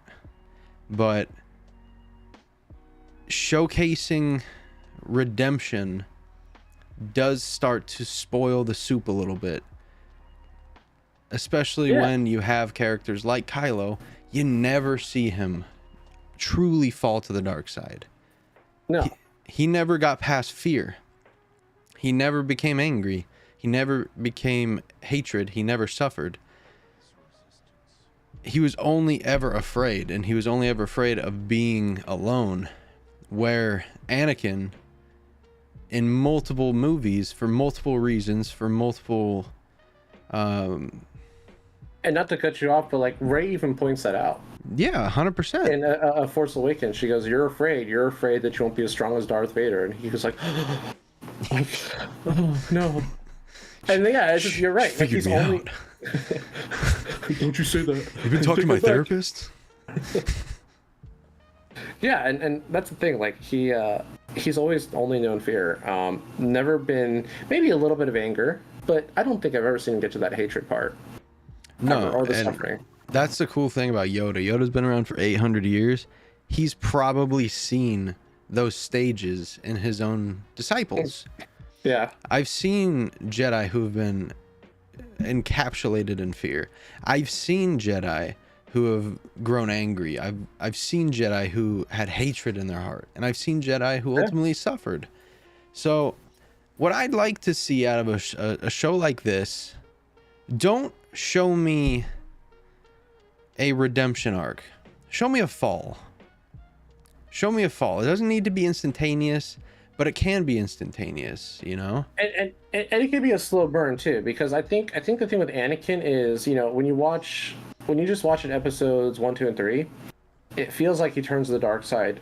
But showcasing redemption does start to spoil the soup a little bit. Especially when you have characters like Kylo, you never see him truly fall to the dark side. No. He never got past fear. He never became angry. He never became hatred. He never suffered. He was only ever afraid, and he was only ever afraid of being alone. Where Anakin, in multiple movies, for multiple reasons, for multiple... And not to cut you off, but like Rey even points that out. Yeah, 100%. In a Force Awakens, she goes, You're afraid that you won't be as strong as Darth Vader." And he was like, "Oh no." And yeah, it's just, you're right. Like, he's only. Don't you say that? You've been talking to my therapist. Yeah, and that's the thing. Like he's always only known fear. Never been, maybe a little bit of anger, but I don't think I've ever seen him get to that hatred part. No, or the suffering. That's the cool thing about Yoda. Yoda's been around for 800 years. He's probably seen those stages in his own disciples. Yeah. I've seen Jedi who have been encapsulated in fear. I've seen Jedi who have grown angry. I've seen Jedi who had hatred in their heart. And I've seen Jedi who ultimately suffered. So what I'd like to see out of a show like this, don't show me a redemption arc. Show me a fall. Show me a fall. It doesn't need to be instantaneous, but it can be instantaneous, you know? And it can be a slow burn too, because I think the thing with Anakin is, you know, when you just watch it episodes 1, 2, and 3, it feels like he turns to the dark side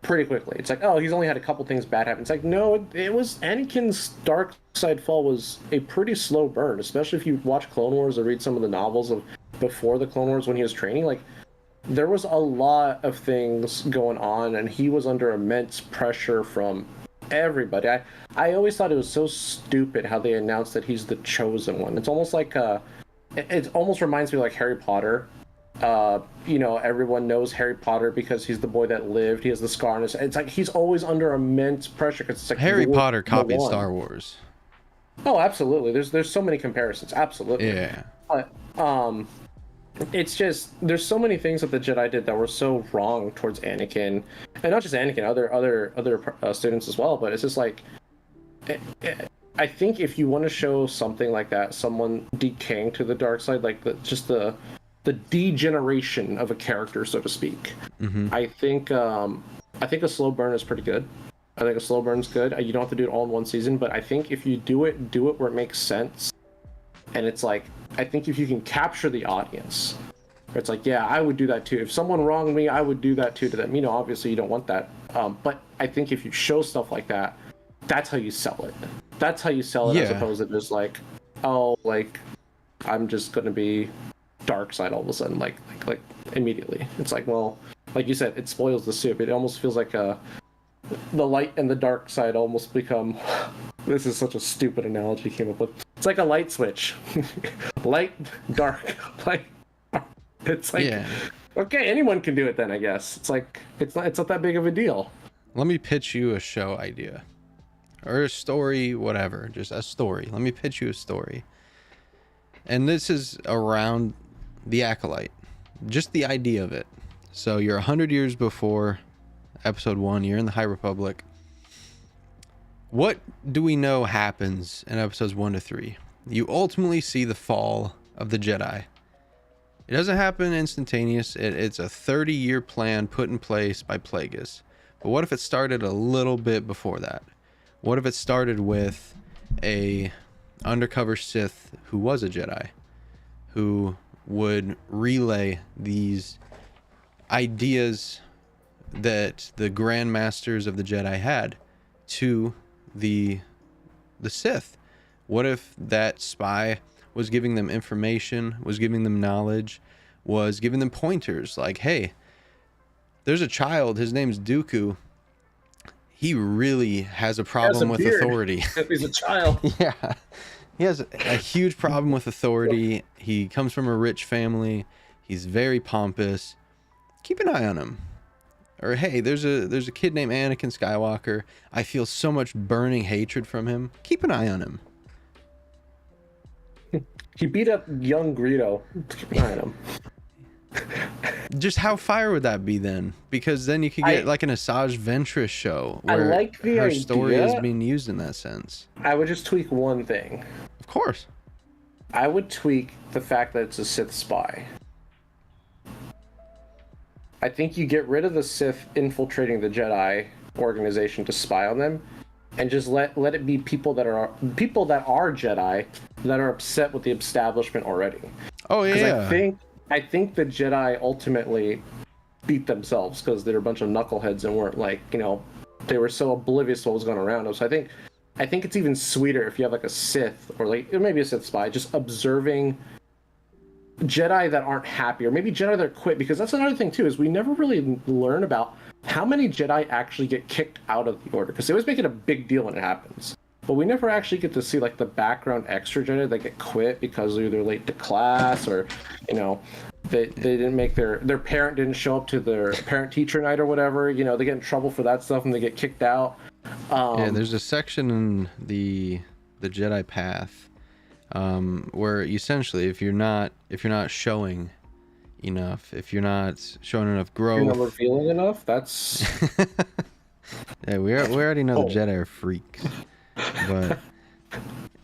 pretty quickly. It's like, oh, he's only had a couple things bad happen. It's like, no, it was Anakin's dark side fall was a pretty slow burn, especially if you watch Clone Wars or read some of the novels of before the Clone Wars when he was training. Like, there was a lot of things going on, and he was under immense pressure from everybody. I always thought it was so stupid how they announced that he's the chosen one. It's almost like it almost reminds me of like Harry Potter. You know, everyone knows Harry Potter because he's the boy that lived. He has the scar on his. It's like he's always under immense pressure because it's like Harry Potter copied Star Wars. Oh, absolutely. There's so many comparisons. Absolutely. Yeah. But it's just there's so many things that the Jedi did that were so wrong towards Anakin, and not just Anakin, other students as well. But it's just like I think if you want to show something like that, someone decaying to the dark side, like the degeneration of a character, so to speak. I think a slow burn is pretty good. I think a slow burn's good. You don't have to do it all in one season, but I think if you do it where it makes sense. And it's like, I think if you can capture the audience, it's like, yeah, I would do that too. If someone wronged me, I would do that too to them. You know, obviously you don't want that. But I think if you show stuff like that, that's how you sell it. That's how you sell it, as opposed to just like, oh, like, I'm just going to be dark side all of a sudden, like immediately. It's like, well, like you said, it spoils the soup. It almost feels like the light and the dark side almost become, this is such a stupid analogy I came up with. It's like a light switch. Light, dark, light. It's like, okay, anyone can do it then, I guess. It's like, it's not that big of a deal. Let me pitch you a show idea. Or a story, whatever. Just a story. Let me pitch you a story. And this is around the Acolyte. Just the idea of it. So you're 100 years before episode 1. You're in the High Republic. What do we know happens in episodes 1 to 3? You ultimately see the fall of the Jedi. It doesn't happen instantaneous. It's a 30-year plan put in place by Plagueis. But what if it started a little bit before that? What if it started with a undercover Sith who was a Jedi, who would relay these ideas that the Grand Masters of the Jedi had to the Sith? What if that spy was giving them information, was giving them knowledge, was giving them pointers like, hey, there's a child, his name's Dooku. He really has a problem with authority. He's a child. Yeah. He has a huge problem with authority. He comes from a rich family. He's very pompous. Keep an eye on him. Or, hey, there's a kid named Anakin Skywalker. I feel so much burning hatred from him. Keep an eye on him. He beat up young Greedo. Keep an eye on him. Just how fire would that be then? Because then you could get like an Asajj Ventress show where her story is being used in that sense. I would just tweak one thing. Of course. I would tweak the fact that it's a Sith spy. I think you get rid of the Sith infiltrating the Jedi organization to spy on them, and just let it be people that are Jedi that are upset with the establishment already. Oh yeah. I think the Jedi ultimately beat themselves because they're a bunch of knuckleheads and weren't like, you know, they were so oblivious to what was going around them. So I think it's even sweeter if you have like a Sith or like maybe a Sith spy just observing Jedi that aren't happy, or maybe Jedi that quit, because that's another thing too, is we never really learn about how many Jedi actually get kicked out of the Order, because they always make it a big deal when it happens. But we never actually get to see like the background extra Jedi that get quit because they're either late to class or, you know, they didn't make their parent didn't show up to their parent-teacher night or whatever. You know, they get in trouble for that stuff and they get kicked out. Yeah, there's a section in the Jedi Path where essentially if you're not showing enough, if you're not showing enough growth, you're not revealing enough. That's yeah, we already know the Jedi are freaks. But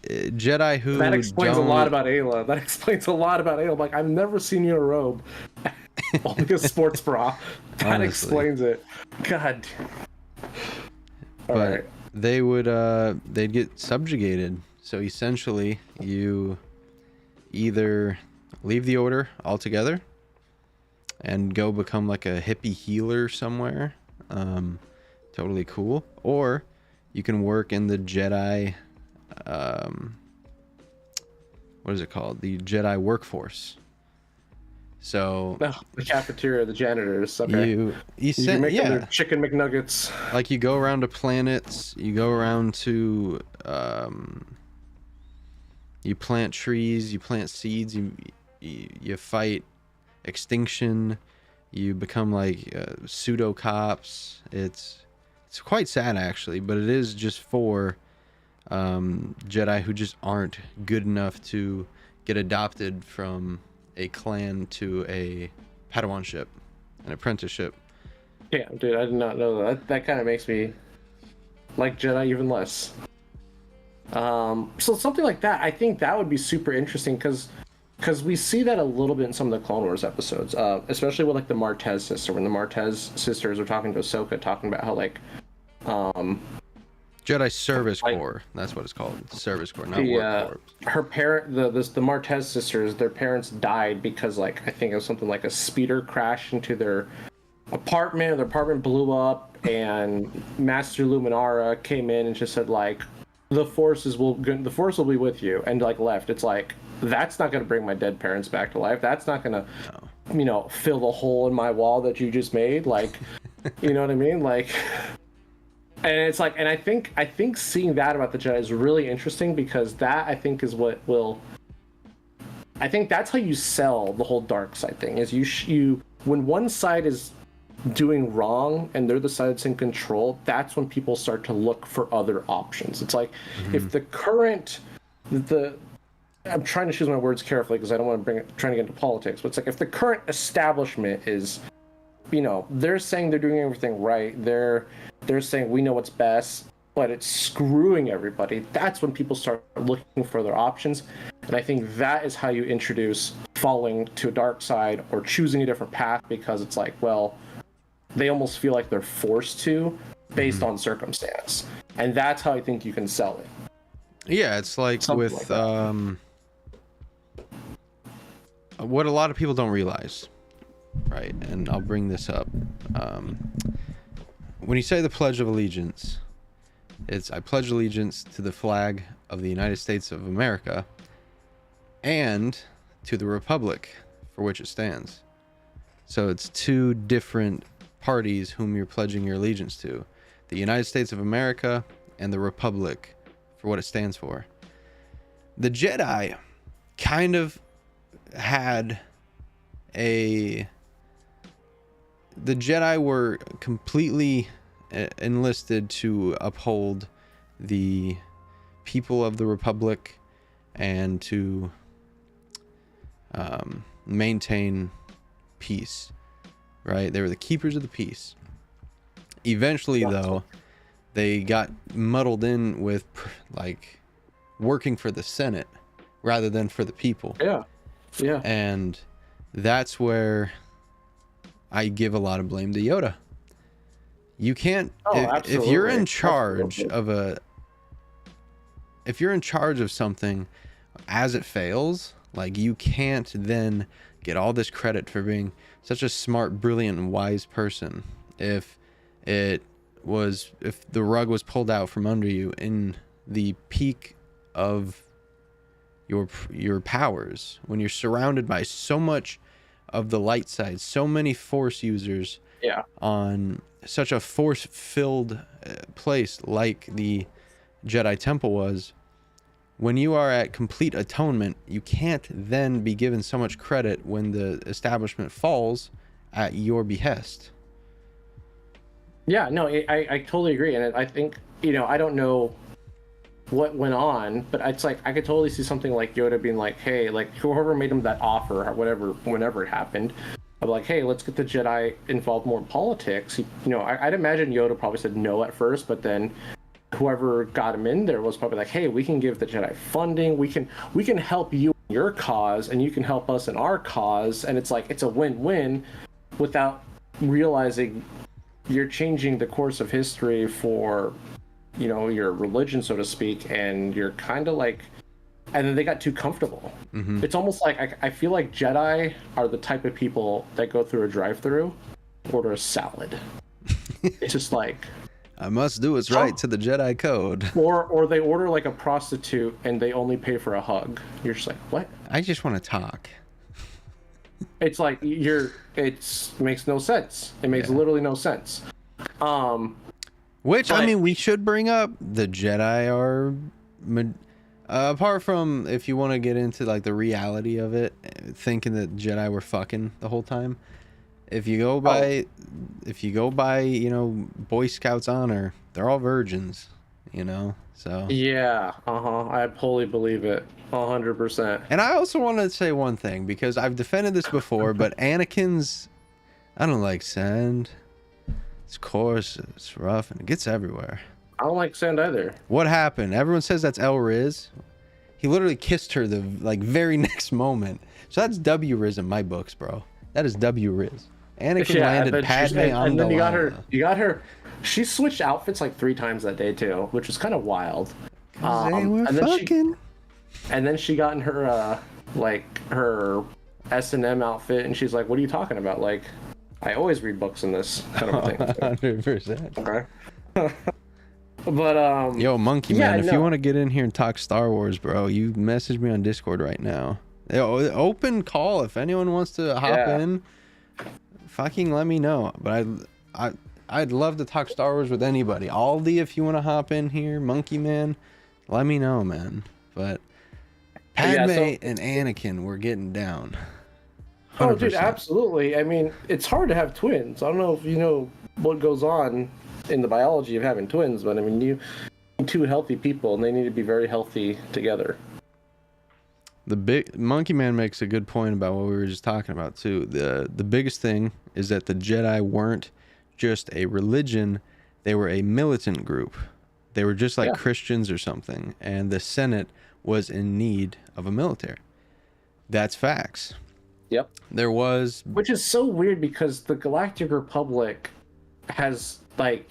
Jedi who that explains a lot about Ayla. That explains a lot about Ayla. Like, I've never seen you in a robe, only a sports bra. That honestly explains it. God. All but right. They would they'd get subjugated. So essentially, you either leave the Order altogether and go become like a hippie healer somewhere, totally cool, or you can work in the Jedi, what is it called? The Jedi workforce. So the cafeteria, the janitors. Okay. You can make their chicken McNuggets. Like you go around to planets, you go around to, you plant trees, you plant seeds, you fight extinction, you become like pseudo cops. It's quite sad actually, but it is just for Jedi who just aren't good enough to get adopted from a clan to a Padawanship, an apprenticeship. Yeah, dude, I did not know that. That kind of makes me like Jedi even less. So something like that, I think that would be super interesting because we see that a little bit in some of the Clone Wars episodes, especially with like the Martez sister, when the Martez sisters are talking to Ahsoka, talking about how like Jedi Service Corps. That's what it's called. Service Corps, not Work Corps. Her parent, the Martez sisters, their parents died because like I think it was something like a speeder crashed into their apartment. Their apartment blew up, and Master Luminara came in and just said like, the force will be with you, and like left. It's like, that's not going to bring my dead parents back to life. That's not going to, fill the hole in my wall that you just made. Like, you know what I mean? Like. And it's like, and I think seeing that about the Jedi is really interesting because that I think is what will. I think that's how you sell the whole dark side thing. Is you when one side is doing wrong and they're the side that's in control, that's when people start to look for other options. It's like if the current I'm trying to choose my words carefully because I don't want to trying to get into politics, but it's like if the current establishment is, they're saying they're doing everything right. They're saying we know what's best, but it's screwing everybody. That's when people start looking for other options. And I think that is how you introduce falling to a dark side or choosing a different path, because it's like, well, they almost feel like they're forced to based on circumstance. And that's how I think you can sell it. Yeah, it's like something with like what a lot of people don't realize. Right, and I'll bring this up. When you say the Pledge of Allegiance, it's I pledge allegiance to the flag of the United States of America and to the Republic for which it stands. So it's two different parties whom you're pledging your allegiance to. The United States of America and the Republic for what it stands for. The Jedi kind of had the Jedi were completely enlisted to uphold the people of the Republic and to maintain peace, right? They were the keepers of the peace. Eventually, though, they got muddled in with like working for the Senate rather than for the people. Yeah. And that's where I give a lot of blame to Yoda. You can't if you're in charge of if you're in charge of something as it fails, like you can't then get all this credit for being such a smart, brilliant, and wise person if the rug was pulled out from under you in the peak of your powers, when you're surrounded by so much of the light side, so many force users on such a force-filled place like the Jedi Temple was. When you are at complete atonement, you can't then be given so much credit when the establishment falls at your behest. Yeah, no, I totally agree. And I think, I don't know what went on, but it's like I could totally see something like Yoda being like, hey, like whoever made him that offer or whatever, whenever it happened, of like, hey, let's get the Jedi involved more in politics. I'd imagine Yoda probably said no at first, but then whoever got him in there was probably like, hey, we can give the Jedi funding, we can help you in your cause and you can help us in our cause, and it's like it's a win-win without realizing you're changing the course of history for your religion, so to speak, and you're kind of like, and then they got too comfortable. It's almost like I feel like Jedi are the type of people that go through a drive-through, order a salad. It's just like, I must do what's right to the Jedi code. Or they order like a prostitute and they only pay for a hug. You're just like, what? I just want to talk. It's like it makes no sense. It makes literally no sense. Which, I mean, we should bring up the Jedi are, apart from if you want to get into like the reality of it, thinking that Jedi were fucking the whole time. If you go by, Boy Scouts honor, they're all virgins, so. Yeah, I totally believe it, 100%. And I also want to say one thing, because I've defended this before, but Anakin's, I don't like sand. It's coarse, it's rough, and it gets everywhere. I don't like sand either. What happened? Everyone says that's El Riz. He literally kissed her the very next moment. So that's W Riz in my books, bro. That is W Riz. Anakin landed Padme on the line. You got her. She switched outfits like 3 times that day too, which was kind of wild. They were fucking. And then she got in her her S&M outfit, and she's like, "What are you talking about? Like, I always read books in this kind of thing." 100%. Okay. But yo, Monkey Man, if you want to get in here and talk Star Wars, bro, you message me on Discord right now. Open call if anyone wants to hop in. Fucking let me know. But I'd love to talk Star Wars with anybody. Aldi, if you want to hop in here, Monkey Man, let me know, man. But Padme and Anakin were getting down. 100%. Oh, dude, absolutely. I mean, it's hard to have twins. I don't know if you know what goes on in the biology of having twins, but I mean, you need 2 healthy people, and they need to be very healthy together. The big Monkey Man makes a good point about what we were just talking about too. The biggest thing is that the Jedi weren't just a religion; they were a militant group. They were just like Christians or something, and the Senate was in need of a military. That's facts. Yep. There was, which is so weird because the Galactic Republic has like,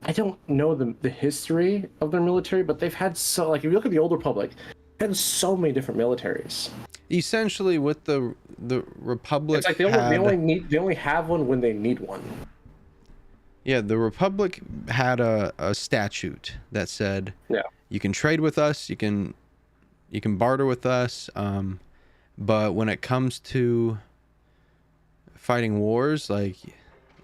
I don't know the history of their military, but they've had so, like, if you look at the Old Republic, they had so many different militaries. Essentially, with the Republic, it's like they only have one when they need one. Yeah, the Republic had a statute that said, you can trade with us, you can barter with us, but when it comes to fighting wars, like,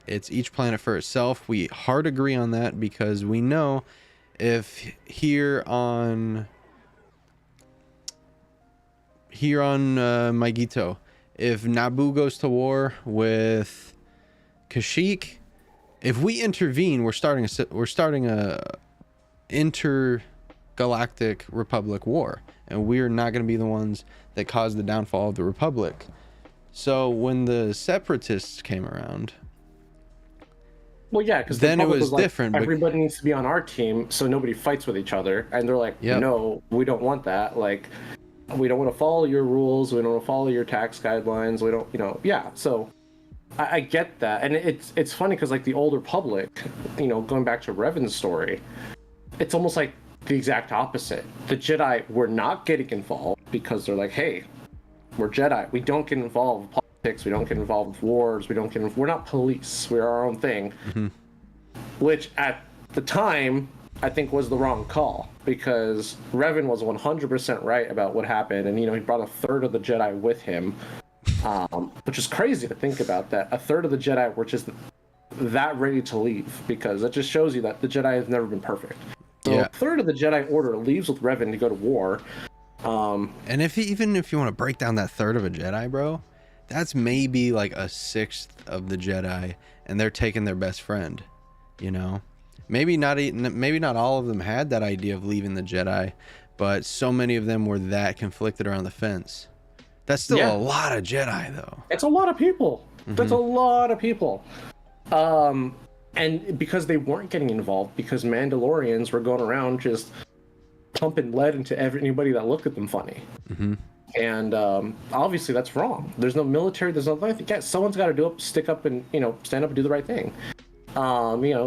it's each planet for itself. We hard agree on that because we know if here on Maigito, if Naboo goes to war with Kashyyyk, if we intervene, we're starting a intergalactic Republic war, and we're not going to be the ones that cause the downfall of the Republic. So when the Separatists came around, well, yeah, because then it was different. Everybody needs to be on our team, so nobody fights with each other. And they're like, no, we don't want that. Like, we don't want to follow your rules. We don't want to follow your tax guidelines. We don't, So I get that, and it's funny because like the Old Republic, going back to Revan's story, it's almost like the exact opposite. The Jedi were not getting involved because they're like, hey, we're Jedi. We don't get involved with politics. We don't get involved with wars. We're not police. We're our own thing. Mm-hmm. Which at the time, I think was the wrong call because Revan was 100% right about what happened. And, he brought 1/3 of the Jedi with him, which is crazy to think about that. 1/3 of the Jedi were just that ready to leave because that just shows you that the Jedi has never been perfect. So 1/3 of the Jedi Order leaves with Revan to go to war. And even if you want to break down that 1/3 of a Jedi, bro, that's maybe like 1/6 of the Jedi, and they're taking their best friend. Maybe not all of them had that idea of leaving the Jedi, but so many of them were that conflicted around the fence. That's still a lot of Jedi, though. It's a lot of people. Mm-hmm. That's a lot of people. And because they weren't getting involved, because Mandalorians were going around just pumping lead into anybody that looked at them funny. Mm-hmm. And obviously that's wrong. There's no military. There's nothing. Yeah, someone's got to stick up and stand up and do the right thing.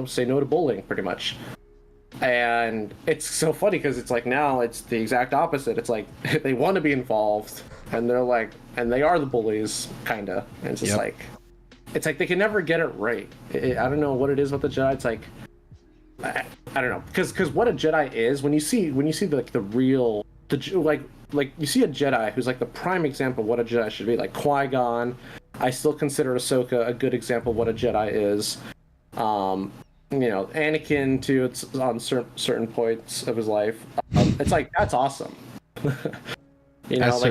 Say no to bullying, pretty much. And it's so funny because it's like now it's the exact opposite. It's like they want to be involved, and they're like, and they are the bullies, kinda. And it's just it's like they can never get it right. I don't know what it is with the Jedi. It's like I don't know, because what a Jedi is, when you see like the real like you see a Jedi who's like the prime example of what a Jedi should be, like Qui-Gon. I still consider Ahsoka a good example of what a Jedi is. Anakin too. It's on certain points of his life. It's like that's awesome. That's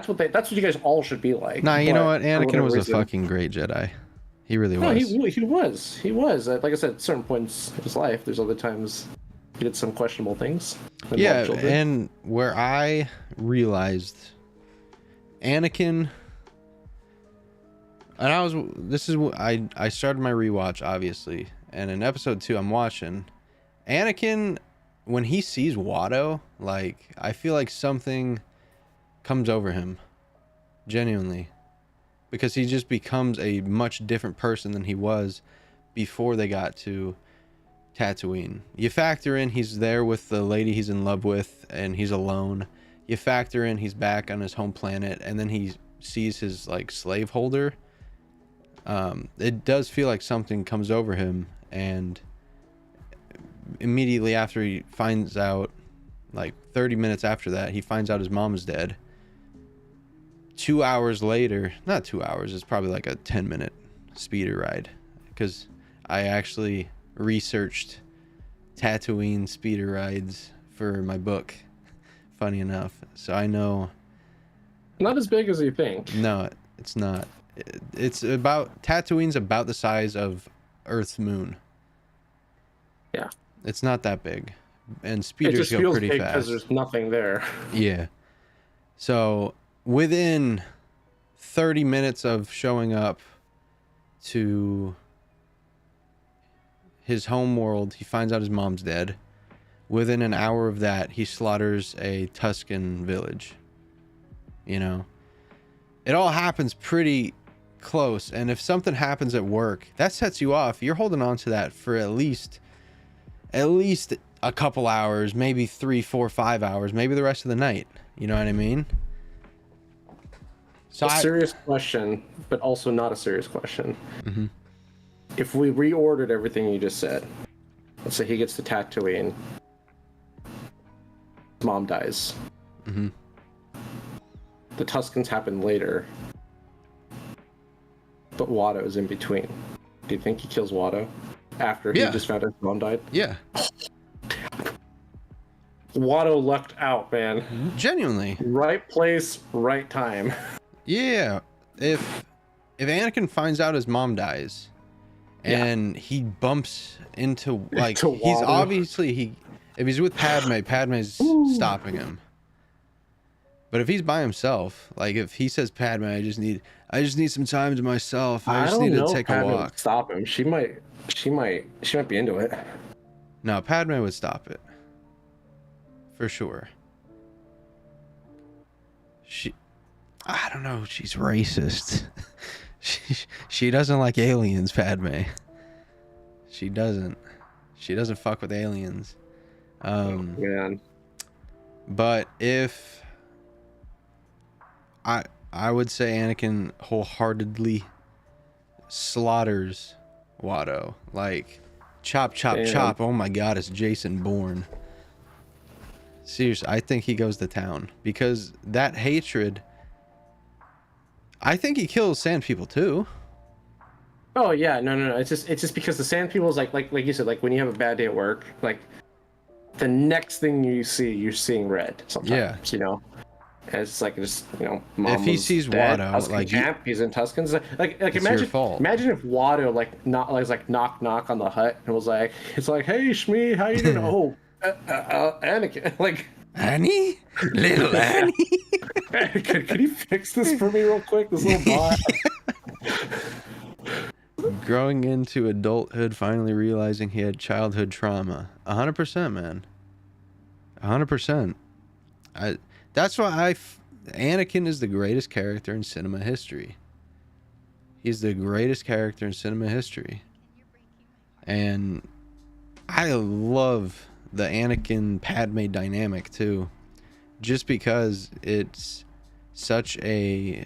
what you guys all should be like. Nah, you know what? Anakin was a fucking great Jedi. He really was. He was. Like I said, at certain points of his life, there's other times he did some questionable things. Yeah, and where I realized Anakin, and I started my rewatch, obviously, and in episode 2 I'm watching, Anakin, when he sees Watto, like, I feel like something comes over him, genuinely, because he just becomes a much different person than he was before they got to Tatooine. You factor in he's there with the lady he's in love with and he's alone. You factor in he's back on his home planet, and then he sees his like slave holder. It does feel like something comes over him, and immediately after he finds out, like 30 minutes after that, he finds out his mom is dead. 2 hours later, not 2 hours, it's probably like a 10-minute speeder ride, because I actually researched Tatooine speeder rides for my book, funny enough, so I know. Not as big as you think. No, it's not. It's about, Tatooine's about the size of Earth's moon. Yeah. It's not that big, and It speeders just go feels pretty big fast. because there's nothing there. Yeah. So within 30 minutes of showing up to his home world, he finds out his mom's dead. Within an hour of that, he slaughters a Tusken village. You know, it all happens pretty close, and if something happens at work, that sets you off. You're holding on to that for at least a couple hours, maybe 3, 4, 5 hours, maybe the rest of the night. You know what I mean? So Serious question, but also not a serious question. Mm-hmm. If we reordered everything you just said, let's say he gets to Tatooine, mom dies. Mm-hmm. The Tuskens happen later, but Watto is in between. Do you think he kills Watto after he just found out his mom died? Yeah. Watto lucked out, man. Genuinely. Right place, right time. Yeah. If Anakin finds out his mom dies, and he bumps into, like, Into he's Watto. obviously, if he's with Padme's stopping him. But if he's by himself, like if he says, Padme, I just need some time to myself. I just need to take a walk. Would stop him. She might be into it. No, Padme would stop it. For sure. I don't know, she's racist. She doesn't like aliens, Padme. She doesn't fuck with aliens. Man. But if I would say Anakin wholeheartedly slaughters Watto. Like, chop, chop, chop. Oh my god, it's Jason Bourne. Seriously, I think he goes to town. Because that hatred... I think he kills sand people too. Oh yeah, no. It's just because the sand people is like you said, like when you have a bad day at work, like the next thing you see, you're seeing red sometimes. You know, and it's like mom if he sees dead, Watto, Tusken like camp, he's in Tuskens. Like it's your fault. imagine if Watto like knock on the hut and was like, it's like, hey Shmi, how you doing? Oh, Anakin, like. Annie? Little Annie? Could you fix this for me real quick? This little bot. Growing into adulthood, finally realizing he had childhood trauma. 100%, man. 100%. That's why Anakin is the greatest character in cinema history. He's the greatest character in cinema history. And I love the Anakin Padme dynamic too, just because it's such a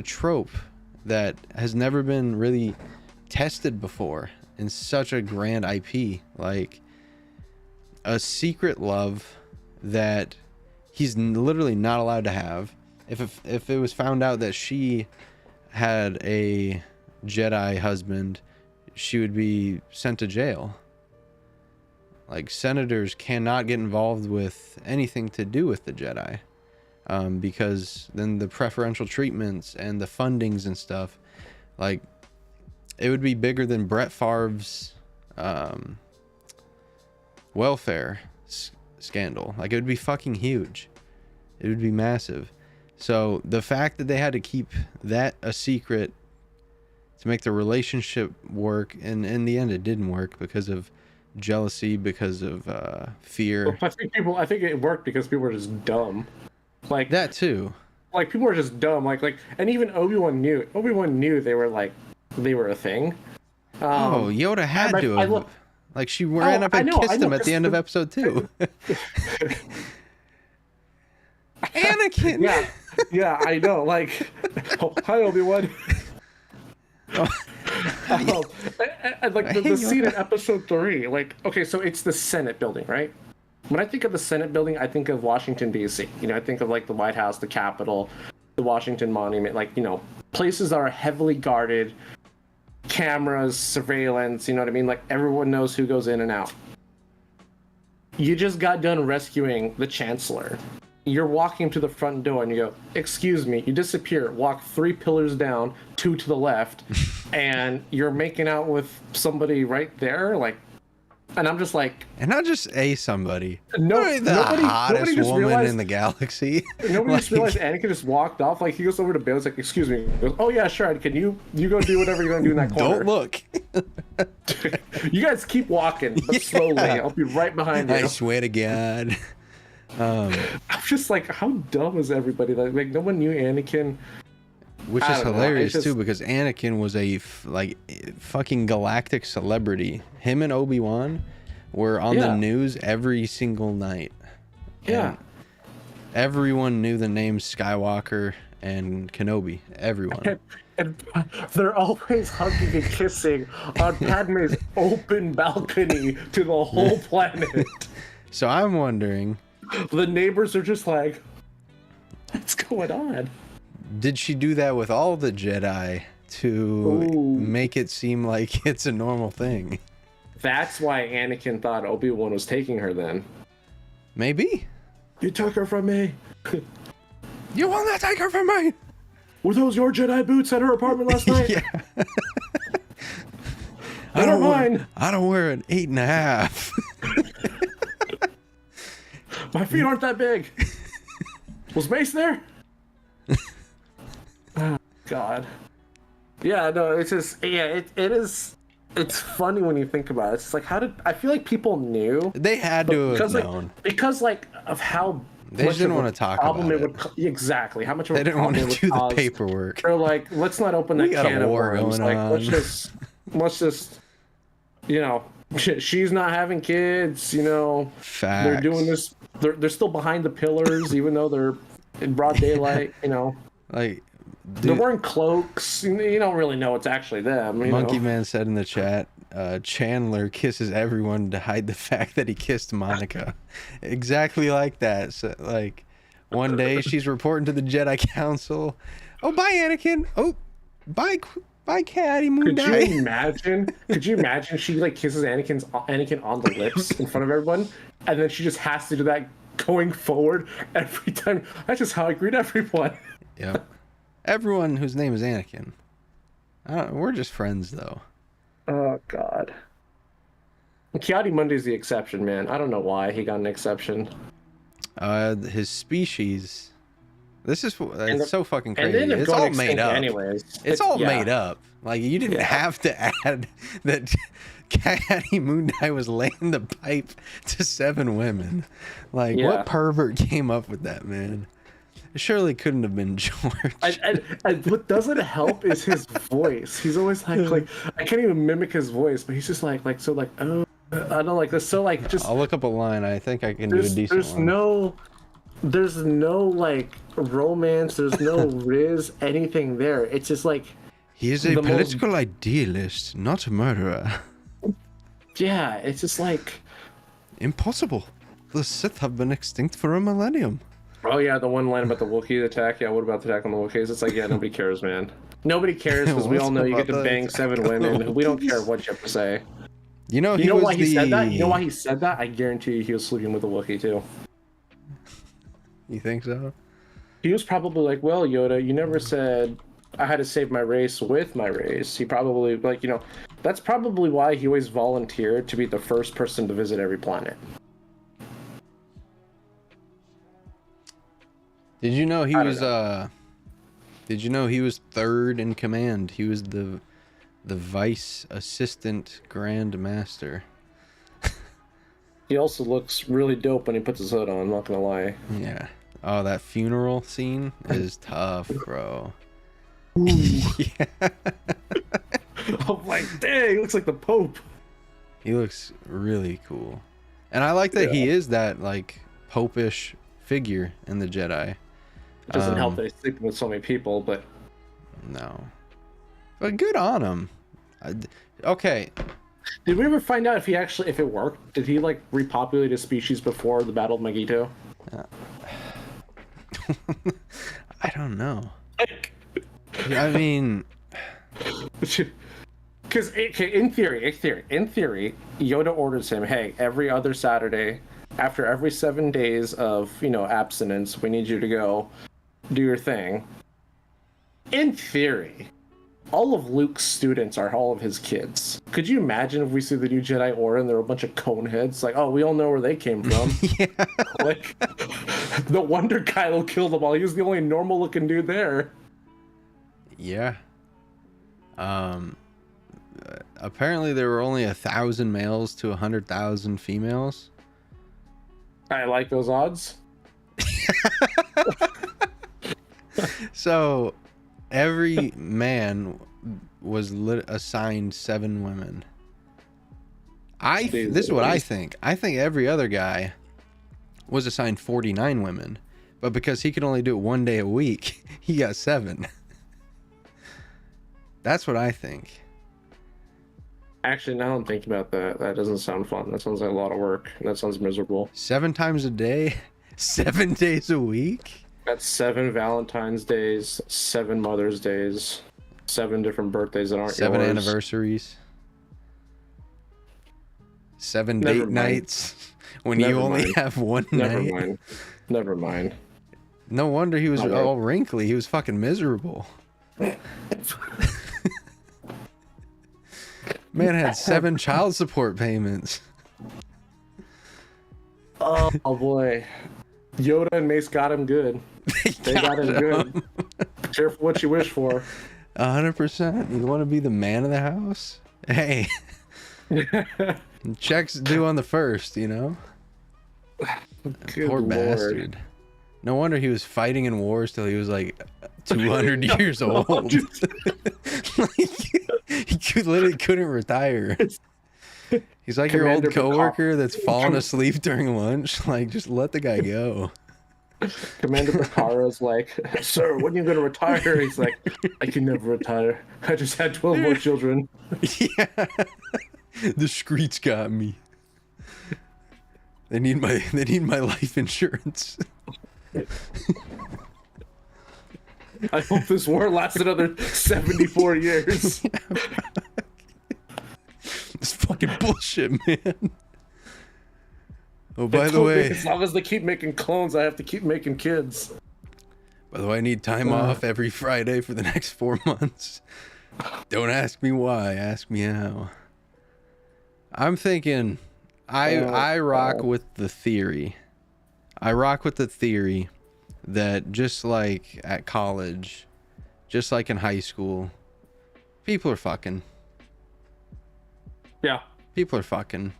trope that has never been really tested before in such a grand IP. Like a secret love that he's literally not allowed to have. If it was found out that she had a Jedi husband, she would be sent to jail. Like, senators cannot get involved with anything to do with the Jedi, because then the preferential treatments and the fundings and stuff, like, it would be bigger than Brett Favre's welfare scandal. Like, it would be fucking huge. It would be massive. So the fact that they had to keep that a secret to make the relationship work, and in the end it didn't work because of jealousy because of fear. I think it worked because people were just dumb. Like That too. Like people were just dumb. And even Obi-Wan knew. Obi-Wan knew they were a thing. Yoda had to have. Like she ran up and kissed him at the end of episode 2. Anakin. Yeah, I know. Like, hi Obi-Wan. And like the scene in episode 3, like, okay, so it's the Senate building, right? When I think of the Senate building, I think of Washington D.C. I think of like the White House, the Capitol, the Washington Monument, like, places that are heavily guarded, cameras, surveillance, you know what I mean? Like everyone knows who goes in and out. You just got done rescuing the Chancellor. You're walking to the front door and you go, excuse me, you disappear, walk 3 pillars down, 2 to the left, and you're making out with somebody right there, like, and I'm just like, and not just somebody. Nobody, the hottest just woman realized, in the galaxy. Nobody just realized Anakin just walked off. Like he goes over to Bill, he's like, excuse me. He goes, oh yeah, sure. Can you go do whatever you're gonna do in that corner? Don't look. You guys keep walking, but slowly. I'll be right behind you. I swear to God. I'm just like, how dumb is everybody? Like no one knew Anakin. Which is hilarious too, because Anakin was a fucking galactic celebrity. Him and Obi-Wan were on the news every single night. Yeah. And everyone knew the names Skywalker and Kenobi. Everyone. And they're always hugging and kissing on Padme's open balcony to the whole planet. So I'm wondering, the neighbors are just like, what's going on? Did she do that with all the Jedi to make it seem like it's a normal thing? That's why Anakin thought Obi-Wan was taking her then. Maybe. You took her from me. You will not take her from me. Were those your Jedi boots at her apartment last night? Yeah. I don't mind. I don't wear an 8.5. My feet aren't that big. Was Mace there? Oh, God. Yeah, no, it's just, it is, it's funny when you think about it. It's like, I feel like people knew. They had to have known. Because, of how they just didn't want to talk about it. Exactly. How much of they didn't want to do the paperwork. They're like, let's not open that can of worms. Like, let's just, she's not having kids, Facts. They're doing this. They're still behind the pillars, even though they're in broad daylight, Like, they're wearing cloaks. You don't really know it's actually them. Monkey Man said in the chat, Chandler kisses everyone to hide the fact that he kissed Monica. Exactly like that. So, like, one day she's reporting to the Jedi Council. Oh, bye, Anakin. Oh, bye, Caddy Moon. Could you imagine she kisses Anakin on the lips in front of everyone, and then she just has to do that going forward every time. That's just how I greet everyone. Yep. Everyone whose name is Anakin. We're just friends, though. Oh, God. Ki-Adi-Mundi's the exception, man. I don't know why he got an exception. His species. This is so fucking crazy. It's all made up. Anyways. It's all made up. Like, you didn't have to add that Ki-Adi-Mundi was laying the pipe to 7 women. Like, what pervert came up with that, man? It surely couldn't have been George. And what doesn't help is his voice. He's always like I can't even mimic his voice, but he's just oh, I don't know, like this. So just. I'll look up a line. I think I can do a decent one. There's no romance. There's no riz, anything there. It's just he is a political idealist, not a murderer. Yeah, it's just impossible. The Sith have been extinct for a millennium. Oh yeah, the one line about the Wookiee attack. Yeah, what about the attack on the Wookiees? It's nobody cares, man. Nobody cares because we all know you get to bang 7 women. We don't care what you have to say. You know why he said that? You know why he said that? I guarantee you he was sleeping with a Wookiee too. You think so? He was probably well, Yoda, you never said I had to save my race with my race. He probably that's probably why he always volunteered to be the first person to visit every planet. Did you know he was Did you know he was 3rd in command? He was the vice assistant grand master. He also looks really dope when he puts his hood on, I'm not gonna lie. Yeah. Oh, that funeral scene is tough, bro. Yeah. I'm like, dang, he looks like the Pope. He looks really cool. And I like that he is that, like, popish figure in the Jedi. It doesn't help that he's sleeping with so many people, but... No. But good on him. Okay. Did we ever find out if it worked? Did he, like, repopulate his species before the Battle of Magneto? I don't know. I mean... Because, in theory, Yoda orders him, hey, every other Saturday, after every 7 days of, abstinence, we need you to go do your thing. In theory, all of Luke's students are all of his kids. Could you imagine if we see the new Jedi Order and there are a bunch of coneheads? Like, oh, we all know where they came from. Yeah. Like, no wonder Kylo killed them all. He was the only normal-looking dude there. Yeah. Apparently there were only 1,000 males to 100,000 females. I like those odds. So every man was assigned 7 women. This is what I think. I think every other guy was assigned 49 women, but because he could only do it 1 day a week, he got 7. That's what I think. Actually, now I'm thinking about that. That doesn't sound fun. That sounds like a lot of work. That sounds miserable. 7 times a day? 7 days a week? That's 7 Valentine's Days, 7 Mother's Days, 7 different birthdays that aren't 7 yours. anniversaries. 7 Never date mind. nights when Never you only mind. have one Never night. mind. Never mind. No wonder he was All right. all wrinkly. He was fucking miserable. Man had 7 child support payments. Oh boy. Yoda and Mace got him good. They got him good. Careful what you wish for. 100%. You want to be the man of the house? Hey. Checks due on the first, Good Poor Lord. bastard. No wonder he was fighting in wars till he was like 200 years old. Like, he literally couldn't retire. He's like your old Commander coworker that's falling asleep during lunch. Like, just let the guy go. Commander Picaro's like, sir, when are you going to retire? He's like, I can never retire. I just had 12 more children. Yeah. The streets got me. They need my life insurance. I hope this war lasts another 74 years. This fucking bullshit, man. Oh, by They the told me way, as long as they keep making clones, I have to keep making kids. I need time off every Friday for the next 4 months. Don't ask me why, ask me how. I'm thinking I rock with the theory. I rock with the theory that just like at college, just like in high school, people are fucking. Yeah. People are fucking.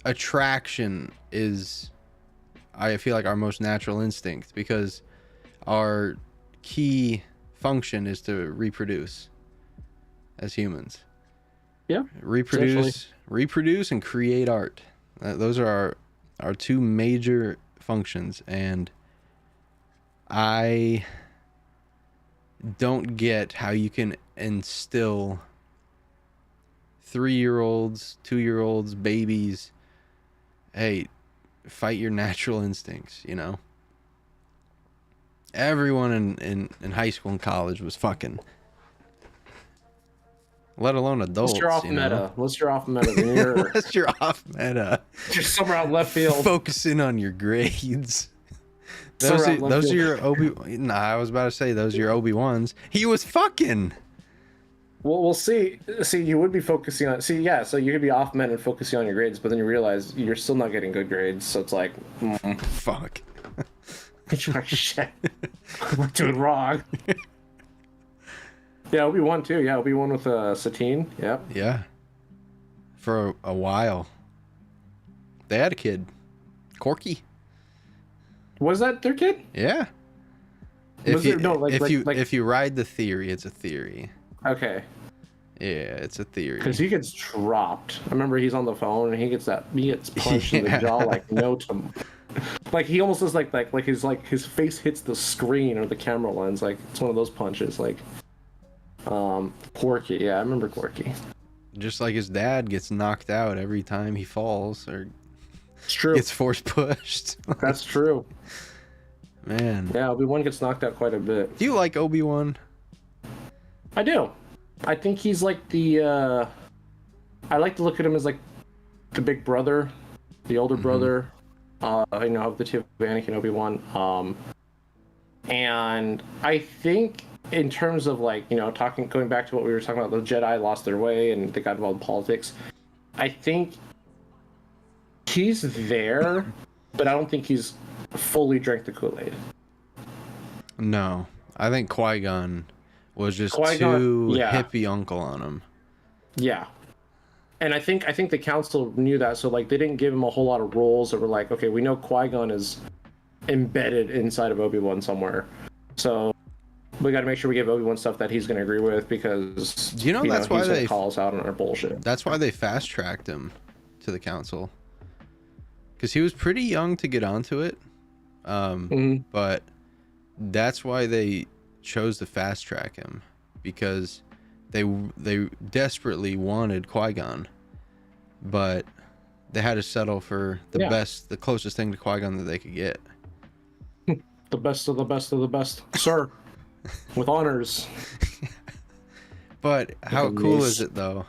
Attraction is, I feel like, our most natural instinct because our key function is to reproduce as humans. Yeah. Reproduce and create art. Those are our 2 major functions, and I don't get how you can instill 3-year-olds, 2-year-olds, babies, hey, fight your natural instincts, Everyone in high school and college was fucking. Let alone adults. Unless you're off meta. Unless you're off meta. Then you're Unless you're off meta. just somewhere out left field. Focusing on your grades. Those are your Obi. Nah, I was about to say those are your Obi-Wans. He was fucking. Well, we'll see. See, you would be focusing on. See, yeah. So you could be off meta and focusing on your grades, but then you realize you're still not getting good grades. So it's like, fuck. You're like, shit. We're doing wrong. Yeah, Obi-Wan too. Yeah, Obi-Wan with Satine. Yep. Yeah. for a while. They had a kid, Corky. Was that their kid? Yeah. If you ride the theory, it's a theory. Okay. Yeah, it's a theory. Because he gets dropped. I remember he's on the phone and he gets punched in the jaw like no tomorrow. Like he almost does like his face hits the screen or the camera lens. Like it's one of those punches. Like Corky. Yeah, I remember Corky. Just like his dad gets knocked out every time he falls or it's true. Gets force pushed. That's true. Man. Yeah, Obi-Wan gets knocked out quite a bit. Do you like Obi-Wan? I do. I think he's like the I like to look at him as like the big brother, the older brother, of the two, Anakin and Obi-Wan. And I think in terms of like, going back to what we were talking about, the Jedi lost their way and they got involved in politics. I think he's there, but I don't think he's fully drank the Kool-Aid. No. I think Qui-Gon was just too hippie uncle on him. Yeah. And I think the council knew that, so like they didn't give him a whole lot of roles that were like, okay, we know Qui-Gon is embedded inside of Obi-Wan somewhere. So we got to make sure we give Obi-Wan stuff that he's going to agree with because that's why they call us out on our bullshit. That's why they fast-tracked him to the council. Because he was pretty young to get onto it. But that's why they chose to fast-track him. Because they desperately wanted Qui-Gon. But they had to settle for the closest thing to Qui-Gon that they could get. The best of the best of the best, sir. With honors. But how cool is it though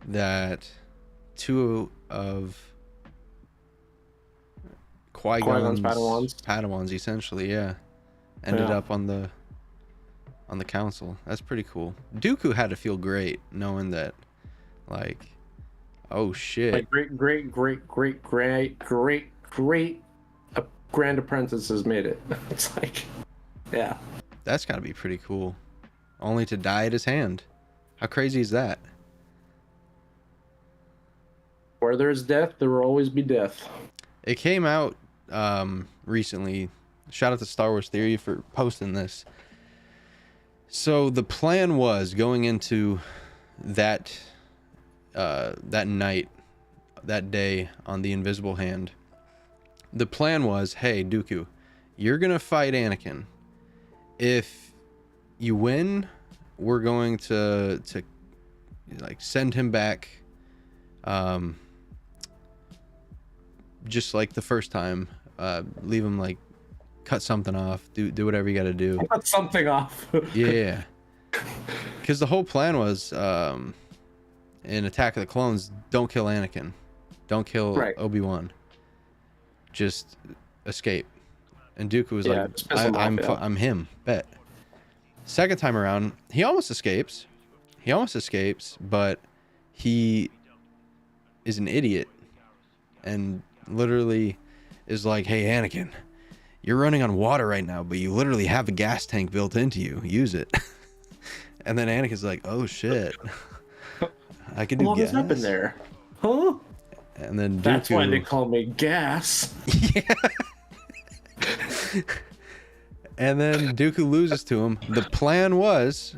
that two of Qui-Gon's Padawans essentially, ended up on the council. That's pretty cool. Dooku had to feel great knowing that, like, oh shit, like great Grand Apprentice has made it. It's like, yeah. That's got to be pretty cool. Only to die at his hand. How crazy is that? Where there is death, there will always be death. It came out recently. Shout out to Star Wars Theory for posting this. So the plan was going into that night, that day on the Invisible Hand. The plan was, hey, Dooku, you're going to fight Anakin. If you win, we're going to like send him back, just like the first time. Leave him, like, cut something off. Do whatever you got to do. Cut something off. Yeah, because the whole plan was, in Attack of the Clones, don't kill Anakin, don't kill Obi-Wan, just escape. And Dooku was like, I'm him, bet. Second time around, he almost escapes, but he is an idiot and literally is like, hey, Anakin, you're running on water right now, but you literally have a gas tank built into you. Use it. And then Anakin's like, oh shit, I can do gas. What happened there? Huh? And then that's why they call me Gas. Yeah. And then Dooku loses to him. The plan was,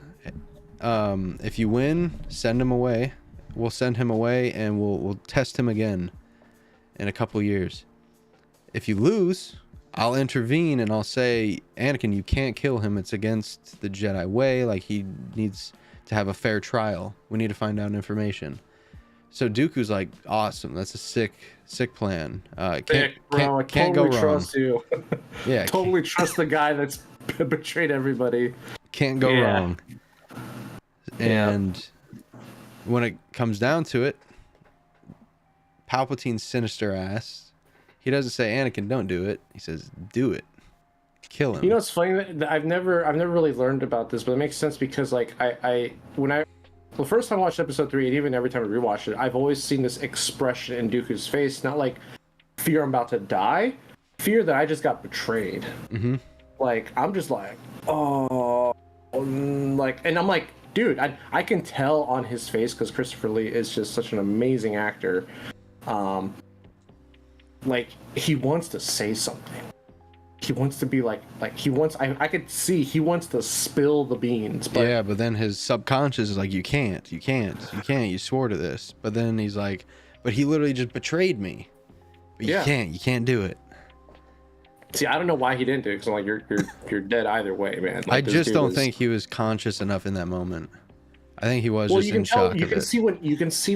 if you win, send him away. We'll send him away and we'll test him again in a couple years. If you lose, I'll intervene and I'll say, Anakin, you can't kill him. It's against the Jedi way. Like, he needs to have a fair trial. We need to find out information. So Dooku's like, awesome. That's a sick plan. Can't go wrong. Trust you. Yeah. Totally trust the guy that's betrayed everybody. Can't go wrong. And when it comes down to it, Palpatine's sinister ass, he doesn't say, Anakin, don't do it. He says, do it. Kill him. You know, it's funny that I've never really learned about this, but it makes sense because, like, the first time I watched episode 3, and even every time I rewatched it, I've always seen this expression in Dooku's face, not like fear I'm about to die, fear that I just got betrayed. Mm-hmm. Like, I'm just like, oh, like, and I'm like, dude, I can tell on his face, because Christopher Lee is just such an amazing actor. Like, he wants to say something. He wants to be like he wants. I could see he wants to spill the beans. But yeah, but then his subconscious is like, you can't. You swore to this. But then he's like, but he literally just betrayed me. But you can't do it. See, I don't know why he didn't do it, because I'm like, you're dead either way, man. Like, I just don't think he was conscious enough in that moment. I think he was just in shock. You can see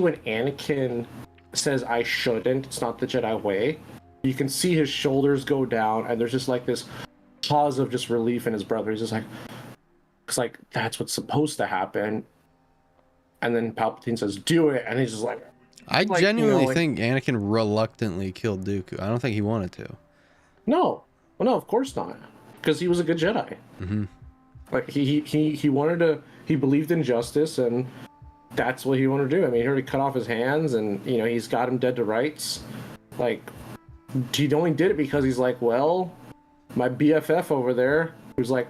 when Anakin says, "I shouldn't. It's not the Jedi way." You can see his shoulders go down, and there's just like this pause of just relief in his brother. He's just like, it's like, that's what's supposed to happen. And then Palpatine says, "Do it," and he's just like, I genuinely think Anakin reluctantly killed Dooku. I don't think he wanted to. No, well, no, of course not, because he was a good Jedi. Mm-hmm. Like he wanted to. He believed in justice, and that's what he wanted to do. I mean, he already cut off his hands, and he's got him dead to rights. Like, he only did it because he's like, well, my BFF over there, who's like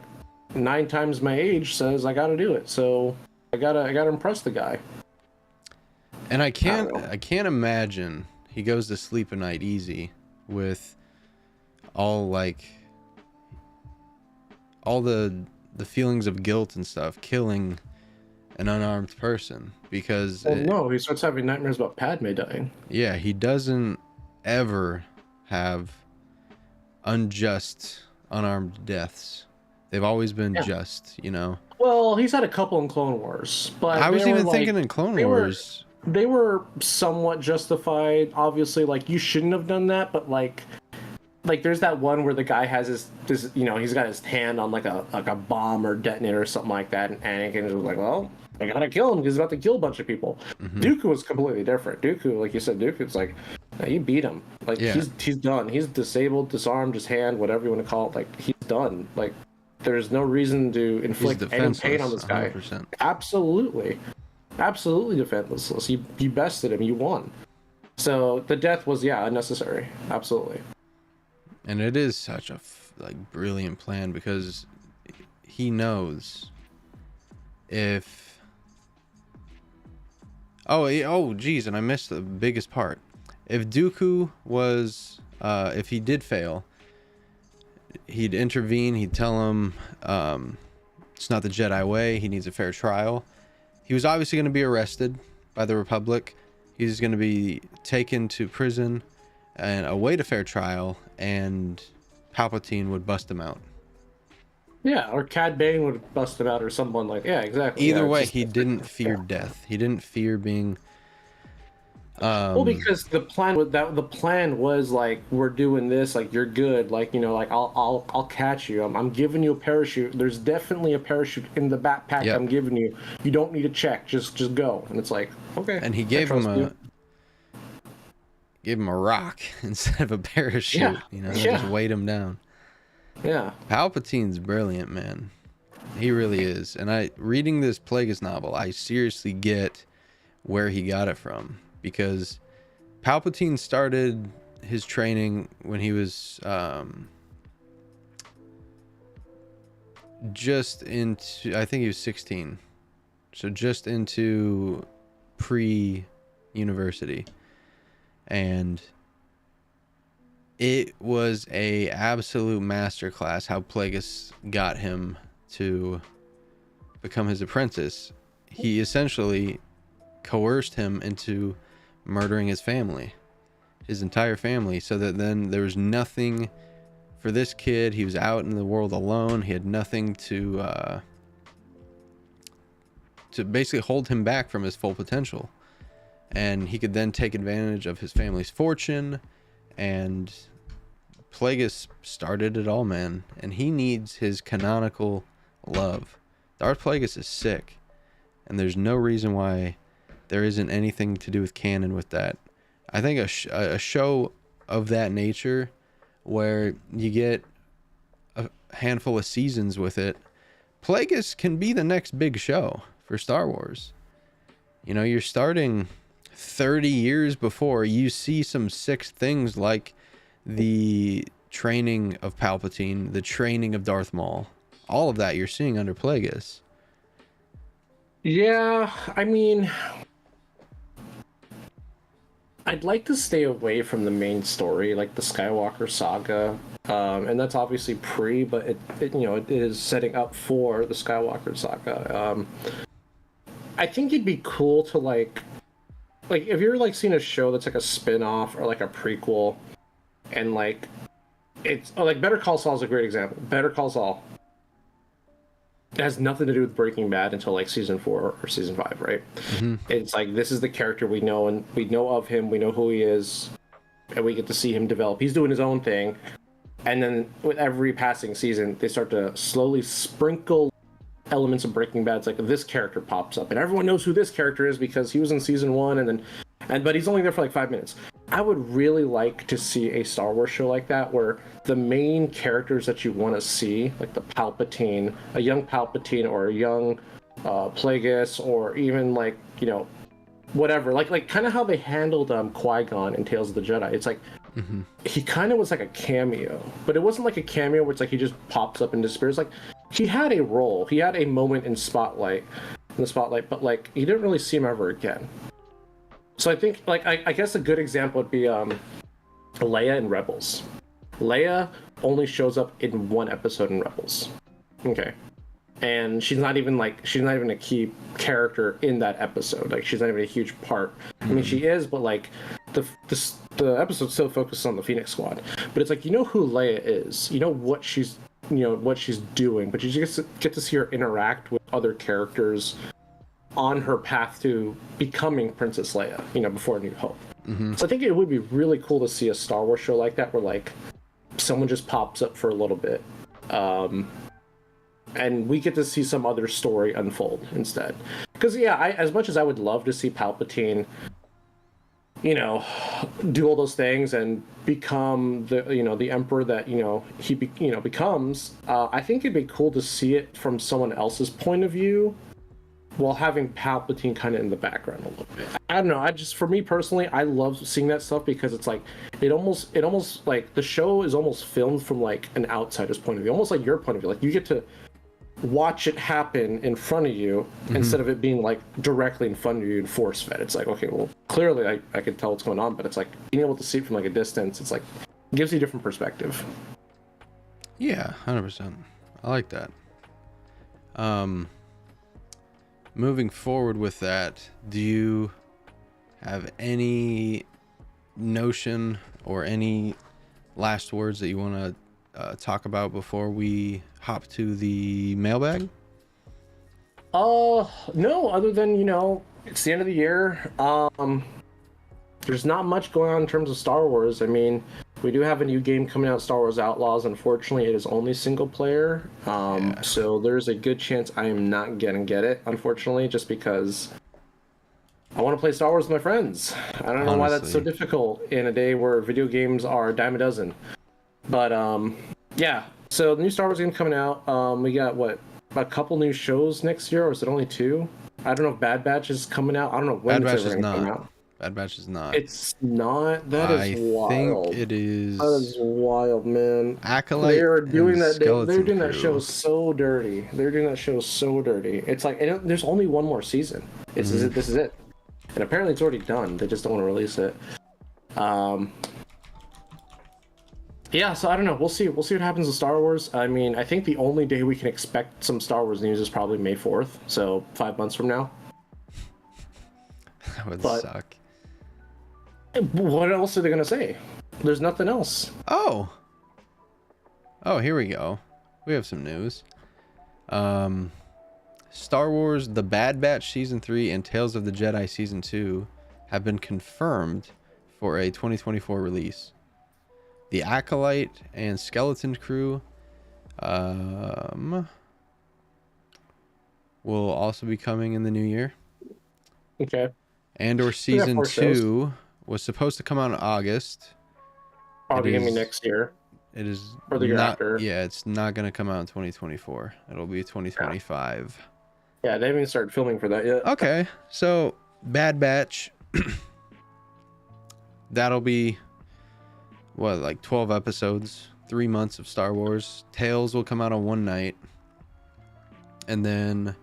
9 times my age, says I gotta do it. So I gotta impress the guy. And I can't imagine he goes to sleep at night easy with all the feelings of guilt and stuff, killing an unarmed person, because no, he starts having nightmares about Padme dying. Yeah, he doesn't ever have unjust unarmed deaths. They've always been just, Well, he's had a couple in Clone Wars, but I was even thinking in Clone Wars they were somewhat justified. Obviously, like, you shouldn't have done that, but like there's that one where the guy has his he's got his hand on like a bomb or detonator or something like that, and Anakin was like, well, I gotta kill him because he's about to kill a bunch of people. Mm-hmm. Dooku was completely different. Dooku, like you said, Dooku's like, no, you beat him. Like, he's done. He's disabled, disarmed his hand, whatever you want to call it. Like, he's done. Like, there's no reason to inflict any pain on this guy. 100%. Absolutely defenseless. You bested him. You won. So the death was unnecessary. Absolutely. And it is such a brilliant plan, because he knows if geez, and I missed the biggest part. If Dooku was if he did fail, he'd intervene. He'd tell him it's not the Jedi way. He needs a fair trial. He was obviously going to be arrested by the Republic. He's going to be taken to prison and await a fair trial, and Palpatine would bust him out. Yeah, or Cad Bane would bust him out, or someone like, exactly. Either way, he didn't fear death. He didn't fear being. Well, because the plan was like, we're doing this, like, you're good, like, like, I'll catch you. I'm giving you a parachute. There's definitely a parachute in the backpack. Yep. I'm giving you. You don't need to check. Just go. And it's like, okay. And he gave him a rock instead of a parachute. Just weighed him down. Yeah. Palpatine's brilliant, man. He really is. And reading this Plagueis novel, I seriously get where he got it from, because Palpatine started his training when he was just into, I think he was 16. So just into pre-university. And it was a absolute masterclass how Plagueis got him to become his apprentice. He essentially coerced him into murdering his family, his entire family, so that then there was nothing for this kid. He was out in the world alone. He had nothing to basically hold him back from his full potential. And he could then take advantage of his family's fortune, and Plagueis started it all, man. And he needs his canonical love. Darth Plagueis is sick, and there's no reason why there isn't anything to do with canon with that. I think a show of that nature, where you get a handful of seasons with it, Plagueis can be the next big show for Star Wars. You're starting 30 years before you see some sick things like the training of Palpatine, the training of Darth Maul. All of that you're seeing under Plagueis. Yeah, I mean, I'd like to stay away from the main story, like the Skywalker saga, and that's obviously pre, but it is setting up for the Skywalker saga. I think it'd be cool to like if you're like seeing a show that's like a spin-off or like a prequel, and like like Better Call Saul is a great example. Better Call Saul, it has nothing to do with Breaking Bad until like season 4 or season 5, right? Mm-hmm. It's like this is the character we know, and we know of him, we know who he is, and we get to see him develop. He's doing his own thing, and then with every passing season, they start to slowly sprinkle elements of Breaking Bad. It's like this character pops up, and everyone knows who this character is because he was in season 1, but he's only there for like 5 minutes. I would really like to see a Star Wars show like that, where the main characters that you want to see, like the Palpatine, a young Palpatine, or a young Plagueis, or even like whatever, like kind of how they handled Qui-Gon in Tales of the Jedi. It's like he kind of was like a cameo, but it wasn't like a cameo where it's like he just pops up and disappears. Like he had a role, he had a moment in the spotlight, but like you didn't really see him ever again. So I think, like, I guess a good example would be Leia in Rebels. Leia only shows up in one episode in Rebels. Okay. And she's not even a key character in that episode. Like, she's not even a huge part. I mean, she is, but like the episode still focuses on the Phoenix Squad. But it's like, you know who Leia is. You know what she's doing, but you just get to see her interact with other characters on her path to becoming Princess Leia, before New Hope. So I think it would be really cool to see a Star Wars show like that, where like someone just pops up for a little bit, and we get to see some other story unfold instead. Because as much as I would love to see Palpatine, do all those things and become the emperor that he becomes, I think it'd be cool to see it from someone else's point of view, while having Palpatine kind of in the background a little bit. I don't know. For me personally, I love seeing that stuff because it's like it almost like the show is almost filmed from like an outsider's point of view, almost like your point of view. Like you get to watch it happen in front of you instead of it being like directly in front of you and force fed. It's like, okay, well, clearly I can tell what's going on, but it's like being able to see it from like a distance. It's like it gives you a different perspective. Yeah, 100%. I like that. Moving forward with that, do you have any notion or any last words that you want to talk about before we hop to the mailbag? No, other than, it's the end of the year. There's not much going on in terms of Star Wars. I mean, we do have a new game coming out, Star Wars Outlaws. Unfortunately, it is only single player. So there's a good chance I am not gonna get it, unfortunately, just because I want to play Star Wars with my friends. I don't know why that's so difficult in a day where video games are a dime a dozen. But yeah, so the new Star Wars game coming out. We got a couple new shows next year, or is it only 2? I don't know if Bad Batch is coming out. I don't know when it's ever gonna come out. Bad Batch is not. It's not. That is wild. I think it is. That is wild, man. Acolyte. They are doing that. They're doing that Crew. show so dirty. They're doing that show so dirty. It's like, and there's only one more season. This is it. And apparently it's already done. They just don't want to release it. Yeah, so I don't know. We'll see. We'll see what happens with Star Wars. I mean, I think the only day we can expect some Star Wars news is probably May 4th. So 5 months from now. That would suck. What else are they gonna say? There's nothing else. Oh, here we go. We have some news. Star Wars The Bad Batch Season 3 and Tales of the Jedi Season 2 have been confirmed for a 2024 release. The Acolyte and Skeleton Crew will also be coming in the new year. Okay. Andor Season 2 was supposed to come out in August. Probably gonna be next year. It is or the year after. Yeah, it's not gonna come out in 2024. It'll be 2025. Yeah, they haven't even started filming for that yet. Okay, so Bad Batch. That'll be like 12 episodes, 3 months of Star Wars. Tales will come out on one night, and then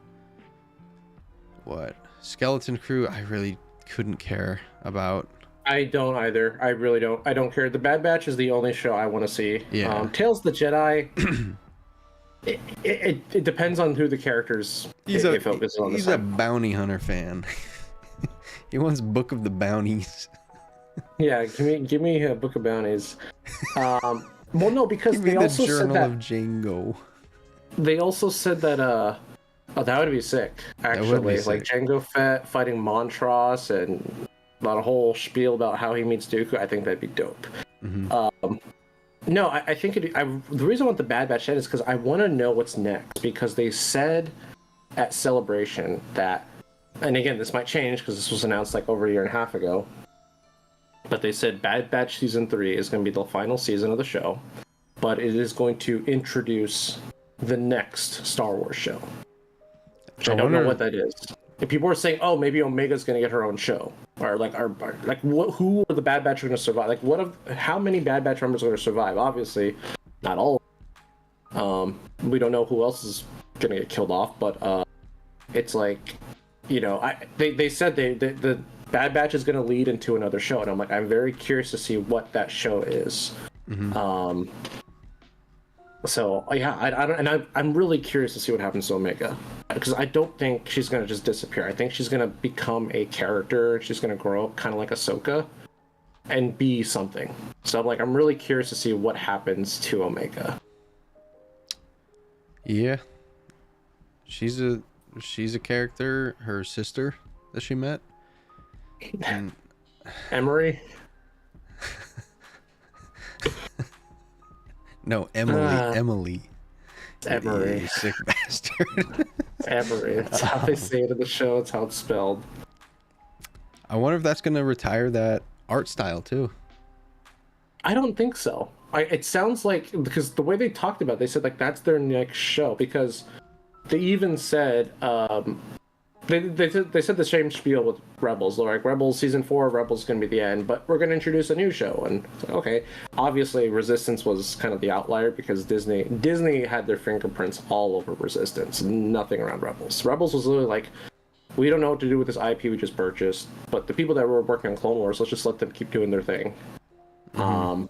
what? Skeleton Crew, I really couldn't care about. I don't either. I really don't. I don't care. The Bad Batch is the only show I want to see. Yeah. Tales of the Jedi. It depends on who the characters they focus on. He's a bounty hunter fan. He wants Book of the Bounties. Yeah, give me a Book of Bounties. Well, no, because they also said that of Django. They also said that oh, that would be sick. Actually, like Jango Fett fighting Montross and a whole spiel about how he meets Dooku. I think that'd be dope. Mm-hmm. No, I think the reason I want the Bad Batch is because I want to know what's next. Because they said at Celebration that, and again, this might change because this was announced like over a year and a half ago. But they said Bad Batch Season 3 is going to be the final season of the show. But it is going to introduce the next Star Wars show. Which I don't know what that is. And people are saying, oh, maybe Omega's going to get her own show. Or who are the Bad Batch going to survive? Like, how many Bad Batch members are going to survive? Obviously, not all. We don't know who else is going to get killed off, but it's like, they said the Bad Batch is going to lead into another show, and I'm very curious to see what that show is. Mm-hmm. So yeah, I'm really curious to see what happens to Omega, because I don't think she's gonna just disappear. I think she's gonna become a character. She's gonna grow up kind of like Ahsoka, and be something. So I'm really curious to see what happens to Omega. Yeah, she's a character. Her sister that she met, and... Emery. No, Emily. Emery. You sick bastard. Emery. It's how they say it in the show. It's how it's spelled. I wonder if that's going to retire that art style too. I don't think so. It sounds like, because the way they talked about it, they said that's their next show, because they even said they said the same spiel with Rebels. Like, Rebels season 4, Rebels is going to be the end, but we're going to introduce a new show. And it's like, okay, obviously Resistance was kind of the outlier, because Disney had their fingerprints all over Resistance, nothing around Rebels. Rebels was literally like, we don't know what to do with this IP we just purchased, but the people that were working on Clone Wars, let's just let them keep doing their thing. Mm-hmm.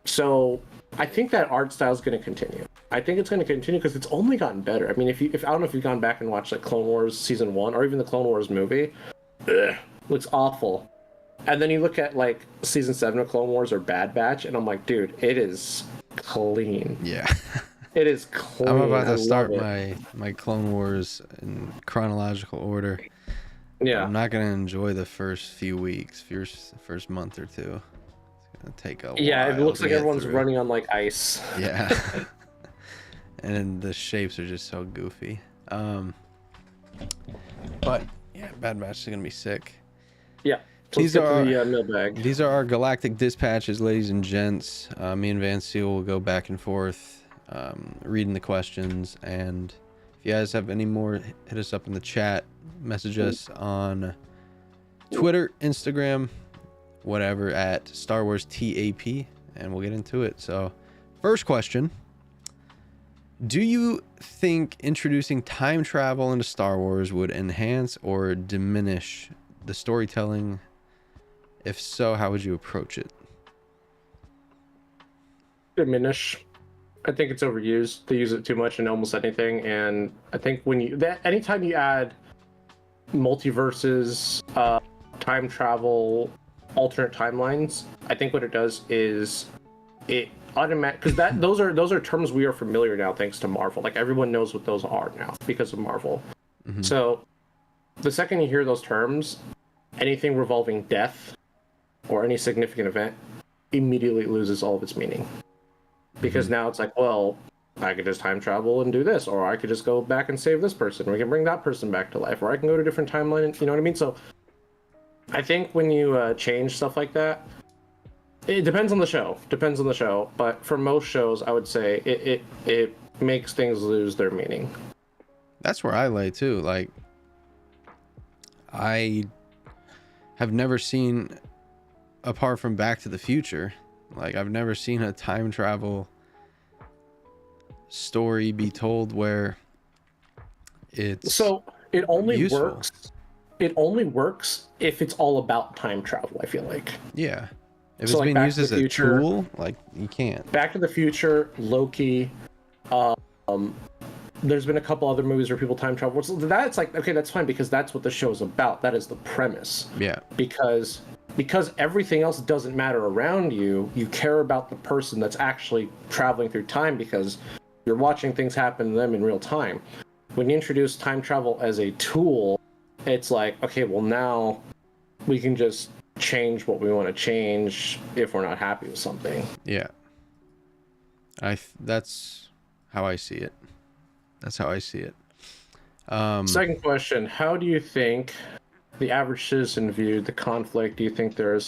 So I think that art style is going to continue. I think it's going to continue because it's only gotten better. I mean, if I don't know if you've gone back and watched Clone Wars season 1 or even the Clone Wars movie, looks awful. And then you look at season 7 of Clone Wars or Bad Batch, and I'm like, dude, it is clean. Yeah. It is clean. I'm about to start my Clone Wars in chronological order. Yeah. I'm not going to enjoy the first few weeks, first month or two. It's going to take a while. Yeah, it looks like everyone's running on ice. Yeah. And the shapes are just so goofy. But yeah, Bad Batch is gonna be sick. Yeah. So these are mailbag. These are our Galactic Dispatches, ladies and gents. Me and Van Seal will go back and forth, reading the questions. And if you guys have any more, hit us up in the chat. Message us on Twitter, Instagram, whatever, at Star Wars TAP, and we'll get into it. So, first question. Do you think introducing time travel into Star Wars would enhance or diminish the storytelling? If so, how would you approach it? Diminish. I think it's overused. They use it too much in almost anything, and I think anytime you add multiverses, time travel, alternate timelines, I think what it does is it automatic, because those are terms we are familiar now thanks to Marvel. Everyone knows what those are now because of Marvel. Mm-hmm. So the second you hear those terms, anything revolving death or any significant event immediately loses all of its meaning, because now it's well, I could just time travel and do this, or I could just go back and save this person, or we can bring that person back to life, or I can go to a different timeline. You know what I mean? So I think when you change stuff like that, it depends on the show. But for most shows, I would say it makes things lose their meaning. That's where I lay too. I have never seen, apart from Back to the Future, I've never seen a time travel story be told where it's... So it only useful. works. It only works if it's all about time travel, I feel like. Yeah. If So, it's like, being Back used to the as a Future, tool, like, you can't. Back to the Future, Loki. There's been a couple other movies where people time travel. So that's like, okay, that's fine because that's what the show is about. That is the premise. Yeah. Because everything else doesn't matter around you, you care about the person that's actually traveling through time because you're watching things happen to them in real time. When you introduce time travel as a tool, it's like, okay, well, now we can just change what we want to change if we're not happy with something. Yeah. That's how I see it. That's how I see it. Second question, how do you think the average citizen viewed the conflict? Do you think there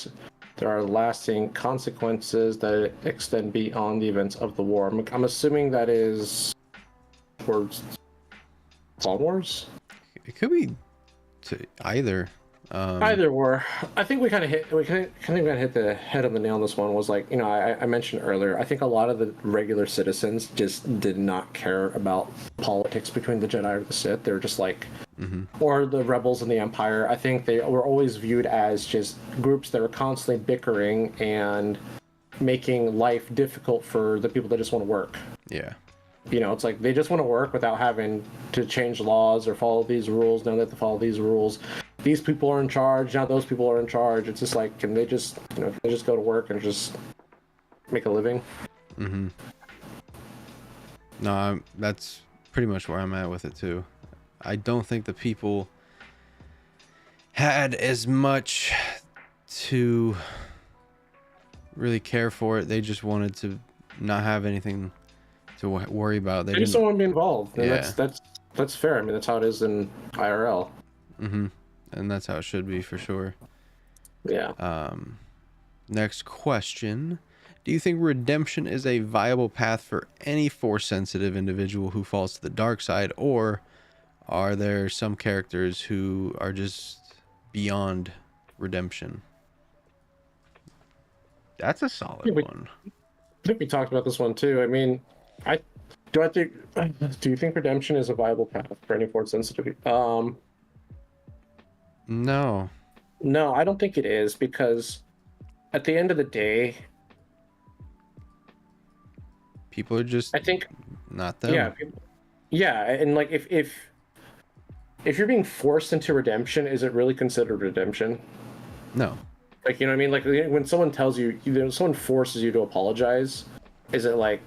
are lasting consequences that extend beyond the events of the war? I'm assuming that is towards Clone Wars? It could be to either. Either or. I think we kind of hit the head on the nail on this one. Was like, you know, I mentioned earlier, I think a lot of the regular citizens just did not care about politics between the Jedi or the Sith. They're just like, or the rebels and the Empire. I think they were always viewed as just groups that were constantly bickering and making life difficult for the people that just want to work. Yeah. You know, it's like they just want to work without having to change laws or follow these rules. Now they have to follow these rules. These people are in charge. Now those people are in charge. It's just like, can they just, you know, can they just go to work and just make a living? Mm-hmm. No, that's pretty much where I'm at with it too. I don't think the people had as much to really care for it. They just wanted to not have anything to worry about. They just don't want to be involved. And Yeah. that's fair. I mean, that's how it is in IRL. Mm-hmm. And that's how it should be for sure. Yeah. Next question. Do you think redemption is a viable path for any Force-sensitive individual who falls to the dark side, or are there some characters who are just beyond redemption? That's a solid one. I think we talked about this one too. I mean, do you think redemption is a viable path for any Force sensitivity? No. No, I don't think it is, because at the end of the day, People are just, I think, not them. yeah, and like if you're being forced into redemption, is it really considered redemption? No. Like, you know what I mean? Like when someone tells you, someone forces you to apologize, is it like,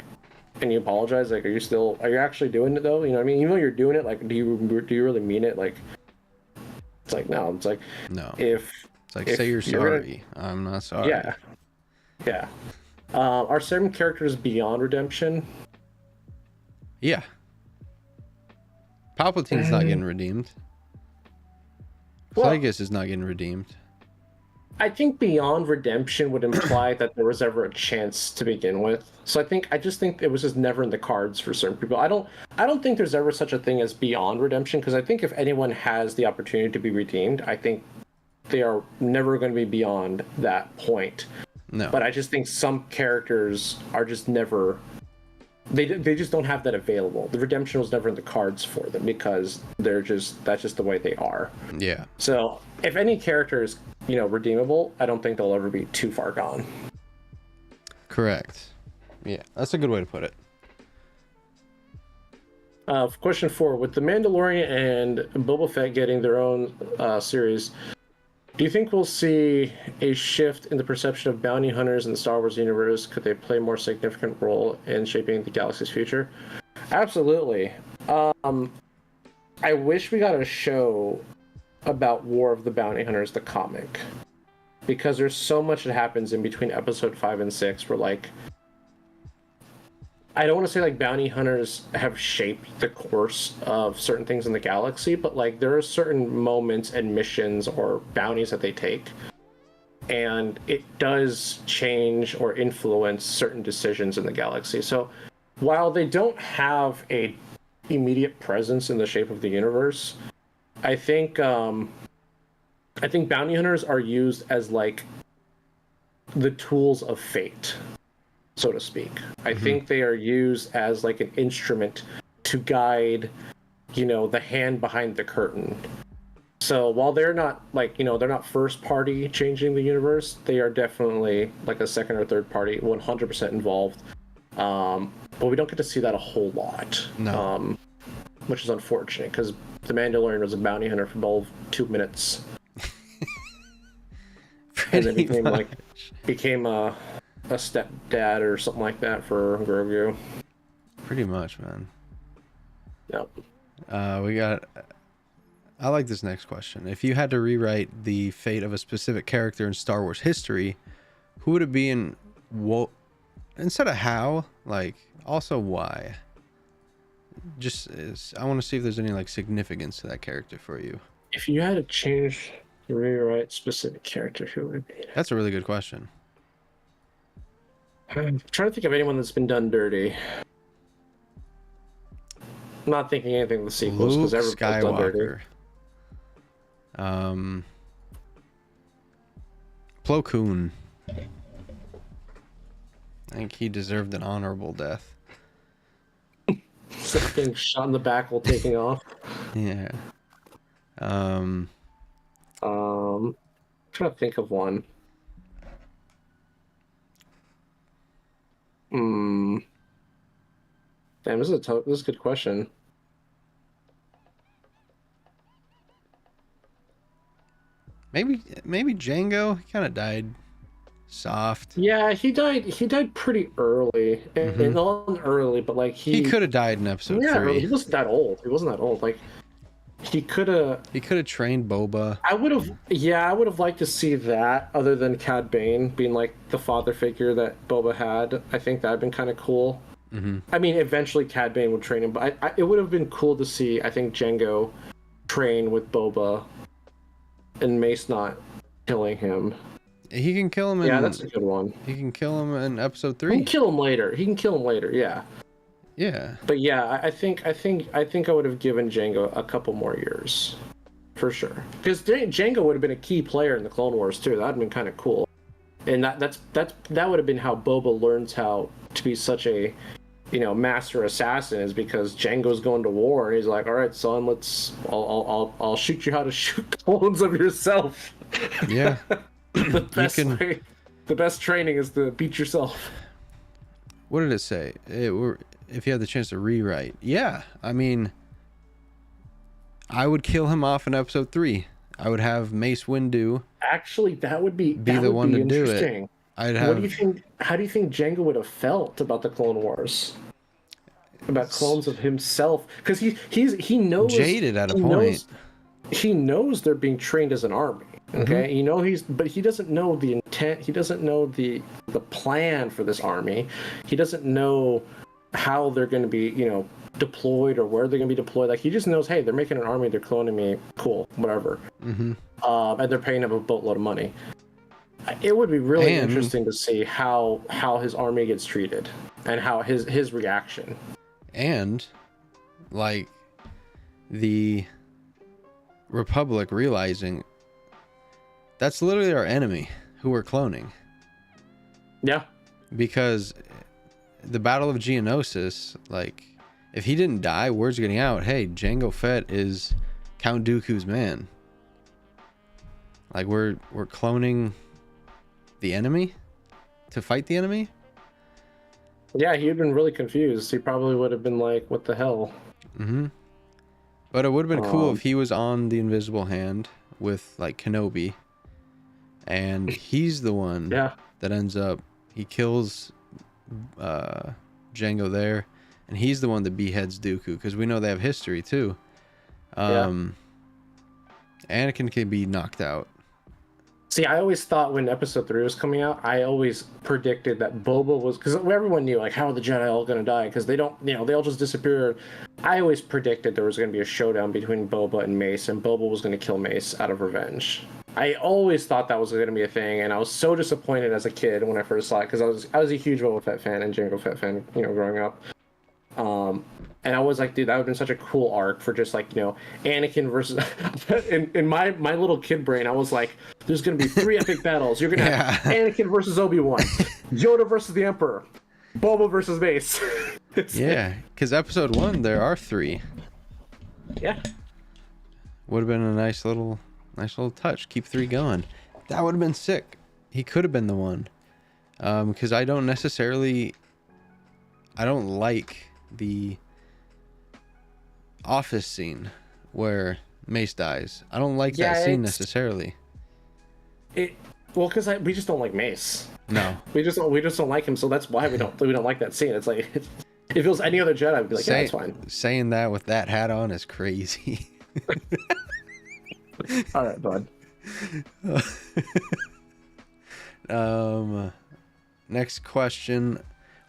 and you apologize, like, are you actually doing it though? You know what I mean? Even though you're doing it, like, do you really mean it? Like, it's like, no, it's like, No. It's like, say you're sorry. I'm not sorry. Yeah. Are certain characters beyond redemption? Yeah. Palpatine's not getting redeemed. Well, Plagueis is not getting redeemed. I think beyond redemption would imply that there was ever a chance to begin with. So I just think it was just never in the cards for certain people. I don't think there's ever such a thing as beyond redemption, because I think if anyone has the opportunity to be redeemed, I think they are never going to be beyond that point. No. But I just think some characters are just never, they just don't have that available. The redemption was never in the cards for them because that's just the way they are. Yeah. So if any character is, you know, redeemable, I don't think they'll ever be too far gone. Correct. Yeah, that's a good way to put it. Question 4, with The Mandalorian and Boba Fett getting their own series, do you think we'll see a shift in the perception of bounty hunters in the Star Wars universe? Could they play a more significant role in shaping the galaxy's future? Absolutely. I wish we got a show about War of the Bounty Hunters, the comic, because there's so much that happens in between episode 5 and 6 where, like, I don't want to say like bounty hunters have shaped the course of certain things in the galaxy, but like there are certain moments and missions or bounties that they take, and it does change or influence certain decisions in the galaxy. So while they don't have a immediate presence in the shape of the universe, I think bounty hunters are used as like the tools of fate, so to speak. I think they are used as like an instrument to guide the hand behind the curtain. So while they're not they're not first party changing the universe, they are definitely like a second or third party, 100% involved. But we don't get to see that a whole lot. No. Which is unfortunate because the Mandalorian was a bounty hunter for about 2 minutes. And then became a stepdad or something like that for Grogu. Pretty much, man. Yep. I like this next question. If you had to rewrite the fate of a specific character in Star Wars history, who would it be and what? Instead of how, like, also why? I want to see if there's any like significance to that character for you. If you had to rewrite specific character, who would it be? That's a really good question. I'm trying to think of anyone that's been done dirty. I'm not thinking anything of the sequels because Luke everyone's done dirty. Plo Koon. I think he deserved an honorable death. Instead of being shot in the back while taking off. Yeah. I'm trying to think of one. Damn, this is a good question. Maybe Django. He kind of died soft. Yeah, he died pretty early. And not early, but like he could have died in episode 3. He wasn't that old. Like he could have trained Boba. I would have liked to see that, other than Cad Bane being like the father figure that Boba had. I think that'd been kind of cool. I mean, eventually Cad Bane would train him, but it would have been cool to see, I think, Django train with Boba and Mace not killing him. He can kill him yeah, that's a good one. He can kill him in episode 3. He can kill him later, yeah. Yeah. But yeah, I think I would have given Django a couple more years. For sure. Because Django would have been a key player in the Clone Wars too. That would have been kind of cool. And that would have been how Boba learns how to be such a master assassin, is because Django's going to war and he's like, all right, son, I'll shoot you how to shoot clones of yourself. Yeah. The best training is to beat yourself. What did it say? If you had the chance to rewrite. Yeah. I mean, I would kill him off in episode 3. I would have Mace Windu. Actually, that would be the one to do it. What do you think? How do you think Django would have felt about the Clone Wars? About clones of himself, because he knows, jaded at a point. He knows they're being trained as an army. Okay, but he doesn't know the intent. He doesn't know the plan for this army. He doesn't know how they're going to be, deployed or where they're going to be deployed. Like, he just knows, hey, they're making an army. They're cloning me. Cool, whatever. And they're paying him a boatload of money. It would be really interesting to see how his army gets treated and how his reaction. And like the Republic realizing that's literally our enemy who we're cloning. Yeah. Because the Battle of Geonosis, like, if he didn't die, word's getting out, hey, Jango Fett is Count Dooku's man. Like, we're cloning the enemy to fight the enemy. Yeah, he'd been really confused. He probably would have been like, what the hell? But it would have been cool if he was on the Invisible Hand with like Kenobi, and he's the one that ends up, he kills Jango there, and he's the one that beheads Dooku, because we know they have history too. Anakin can be knocked out. See, I always thought when episode 3 was coming out, I always predicted that Boba was, because everyone knew, like, how are the Jedi all going to die? Because they don't, they all just disappear. I always predicted there was going to be a showdown between Boba and Mace, and Boba was going to kill Mace out of revenge. I always thought that was going to be a thing, and I was so disappointed as a kid when I first saw it, because I was a huge Boba Fett fan and Jango Fett fan, growing up. And I was like, dude, that would have been such a cool arc for just like, Anakin versus. in my little kid brain, I was like, there's gonna be 3 epic battles. You're gonna have Anakin versus Obi-Wan, Yoda versus the Emperor, Boba versus Mace. Yeah, because episode 1 there are 3. Yeah. Would have been a nice little touch. Keep 3 going. That would have been sick. He could have been the one. Because I don't like the office scene where Mace dies. I don't like that scene necessarily. Well, because we just don't like Mace. No. We just don't like him, so that's why we don't like that scene. It's like if it was any other Jedi, I'd be like, yeah, that's fine. Saying that with that hat on is crazy. All right, bud. Next question.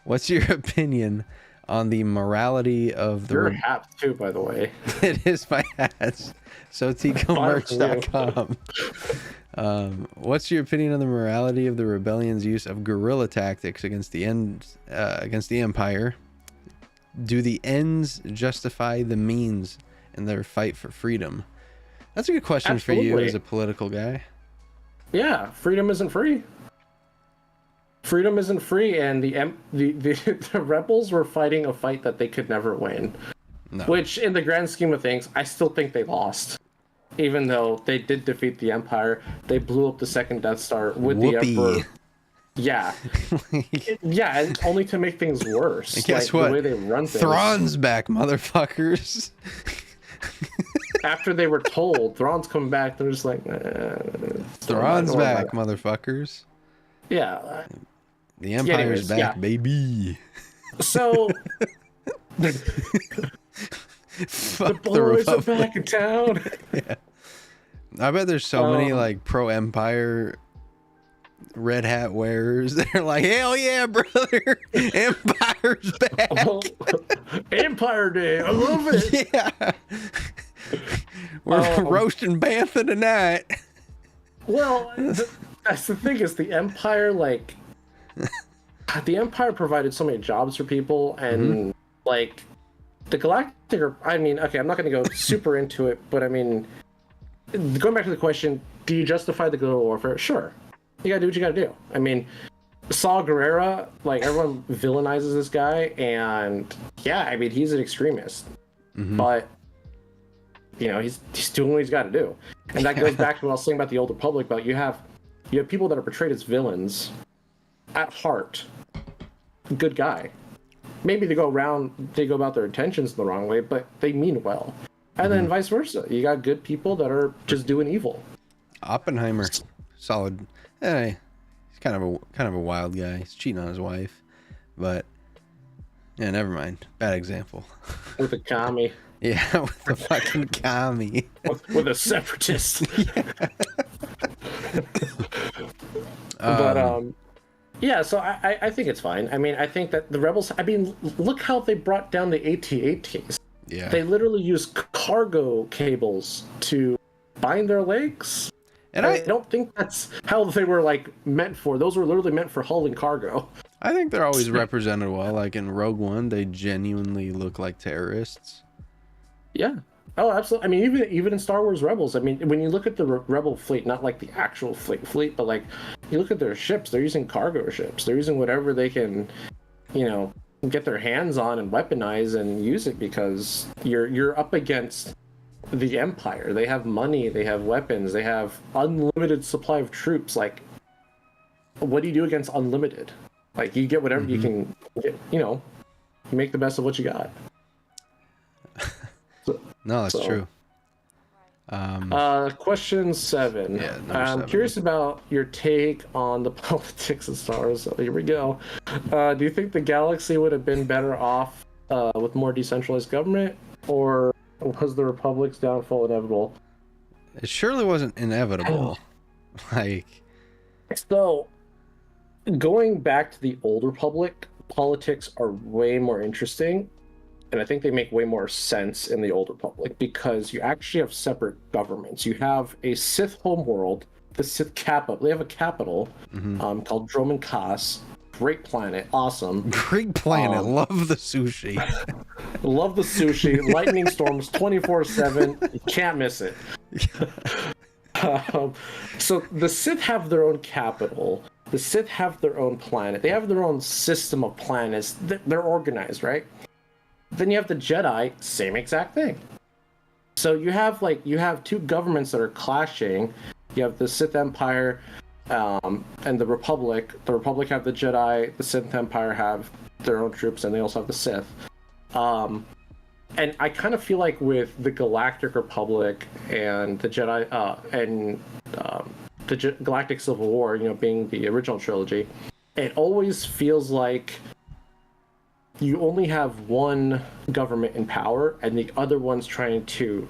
What's your opinion on the morality of the... Your hat, too, by the way. It is my hats. SoTeekomerch.com. What's your opinion on the morality of the rebellion's use of guerrilla tactics against the Empire? Do the ends justify the means in their fight for freedom? That's a good question. Absolutely. For you as a political guy. Yeah, freedom isn't free. Freedom isn't free, and the rebels were fighting a fight that they could never win. No. Which, in the grand scheme of things, I still think they lost. Even though they did defeat the Empire, they blew up the second Death Star with the Emperor. Yeah. Yeah, and only to make things worse. And guess what? The way they run things. Thrawn's back, motherfuckers. After they were told, Thrawn's coming back, they're just like, Thrawn's back, motherfuckers. Yeah. The Empire's back, baby. So... the boys are back in town. Yeah. I bet there's so many like pro-Empire red hat wearers. They're like, hell yeah, brother. Empire's back. Empire Day. I love it. Yeah. We're roasting Bantha tonight. Well, that's the thing is the Empire, like, the Empire provided so many jobs for people, and like the Galactic, I mean, okay, I'm not going to go super into it, but I mean, going back to the question, do you justify the guerrilla warfare? Sure. You gotta do what you gotta do. I mean, Saw Gerrera, like, everyone villainizes this guy, and yeah, I mean, he's an extremist. But, you know, he's doing what he's got to do. And that goes back to what I was saying about the Old Republic, about you have people that are portrayed as villains, at heart, good guy. Maybe they go about their intentions the wrong way, but they mean well. And then vice versa. You got good people that are just doing evil. Oppenheimer, solid. Hey, he's kind of a wild guy. He's cheating on his wife, but yeah, never mind. Bad example. With a commie. Yeah, with the fucking commie. With a separatist. But yeah, so I think it's fine. I mean, I think that the rebels. I mean, look how they brought down the AT-ATs. Yeah. They literally used cargo cables to bind their legs. And I don't think that's how they were like meant for. Those were literally meant for hauling cargo. I think they're always represented well. Like in Rogue One, they genuinely look like terrorists. Yeah. Oh, absolutely. I mean, even in Star Wars Rebels, I mean, when you look at the Rebel fleet, not like the actual fleet, but like you look at their ships, they're using cargo ships. They're using whatever they can, you know, get their hands on and weaponize and use it, because you're up against the Empire. They have money, they have weapons, they have unlimited supply of troops. Like, what do you do against unlimited? Like, you get whatever you can get, you know, you make the best of what you got. No, that's true. Question 7. Yeah, I'm curious about your take on the politics of Star Wars. So here we go. Do you think the galaxy would have been better off with more decentralized government, or was the Republic's downfall inevitable? It surely wasn't inevitable. So, going back to the Old Republic, politics are way more interesting. And I think they make way more sense in the Old Republic, because you actually have separate governments. You have a Sith homeworld, the Sith capital. They have a capital called Dromund Kaas. Great planet, awesome. Great planet, love the sushi. Love the sushi. Lightning storms 24/7. You can't miss it. So the Sith have their own capital. The Sith have their own planet. They have their own system of planets. They're organized, right? Then you have the Jedi, same exact thing. So you have two governments that are clashing. You have the Sith Empire and the Republic. The Republic have the Jedi. The Sith Empire have their own troops, and they also have the Sith. And I kind of feel like with the Galactic Republic and the Jedi and the Galactic Civil War, you know, being the original trilogy, it always feels like you only have one government in power, and the other one's trying to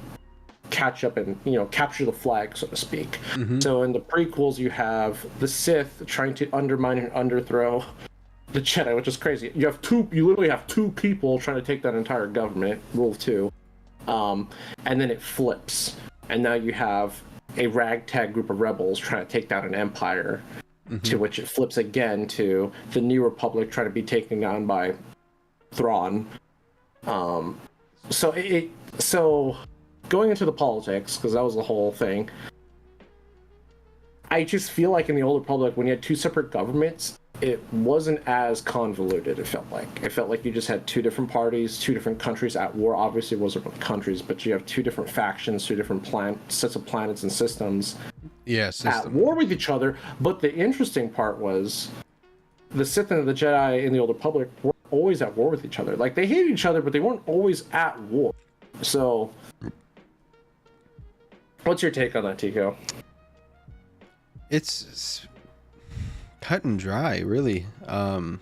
catch up and, you know, capture the flag, so to speak. So in the prequels, you have the Sith trying to undermine and underthrow the Jedi, which is crazy. You literally have two people trying to take that entire government, Rule 2. And then it flips. And now you have a ragtag group of rebels trying to take down an empire, to which it flips again to the New Republic trying to be taken down by Thrawn. So going into the politics, because that was the whole thing, I just feel like in the Old Republic, when you had two separate governments, it wasn't as convoluted. It felt like you just had two different parties, two different countries at war. Obviously, it wasn't really countries, but you have two different factions, two different sets of planets and systems, at war with each other. But the interesting part was the Sith and the Jedi in the Old Republic were always at war with each other. Like, they hated each other, but they weren't always at war. So, what's your take on that, Teeko? It's cut and dry, really. A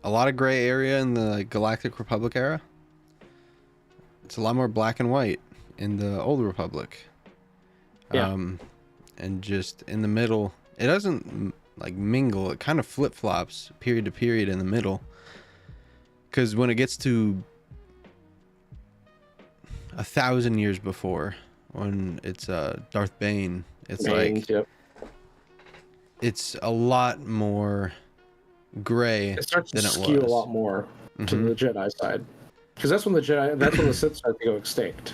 lot of gray area in the Galactic Republic era. It's a lot more black and white in the Old Republic. And just in the middle, it doesn't like mingle. It kind of flip-flops period to period in the middle. Because when it gets to 1,000 years before, when it's Darth Bane, it's it's a lot more gray. It starts to skew a lot more to the Jedi side, because that's when the Sith start to go extinct.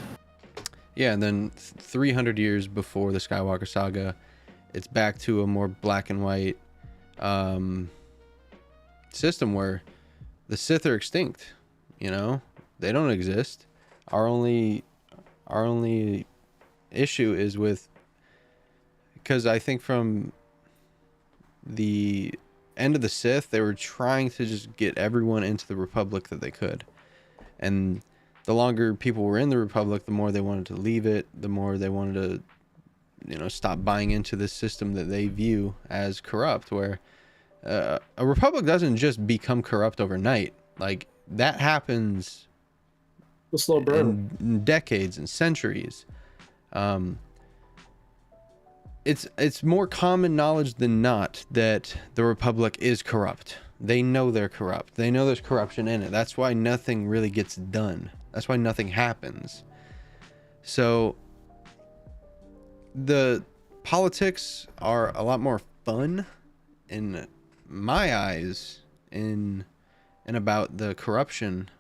Yeah, and then 300 years before the Skywalker saga, it's back to a more black and white system where the Sith are extinct. You know, they don't exist. Our only issue is with, because I think from the end of the Sith, they were trying to just get everyone into the Republic that they could, and the longer people were in the Republic, the more they wanted to leave it, the more they wanted to, you know, stop buying into this system that they view as corrupt, where a Republic doesn't just become corrupt overnight. Like, that happens The slow burn. in decades and centuries. It's more common knowledge than not that the Republic is corrupt. They know they're corrupt. They know there's corruption in it. That's why nothing really gets done. That's why nothing happens. So the politics are a lot more fun in my eyes in about the corruption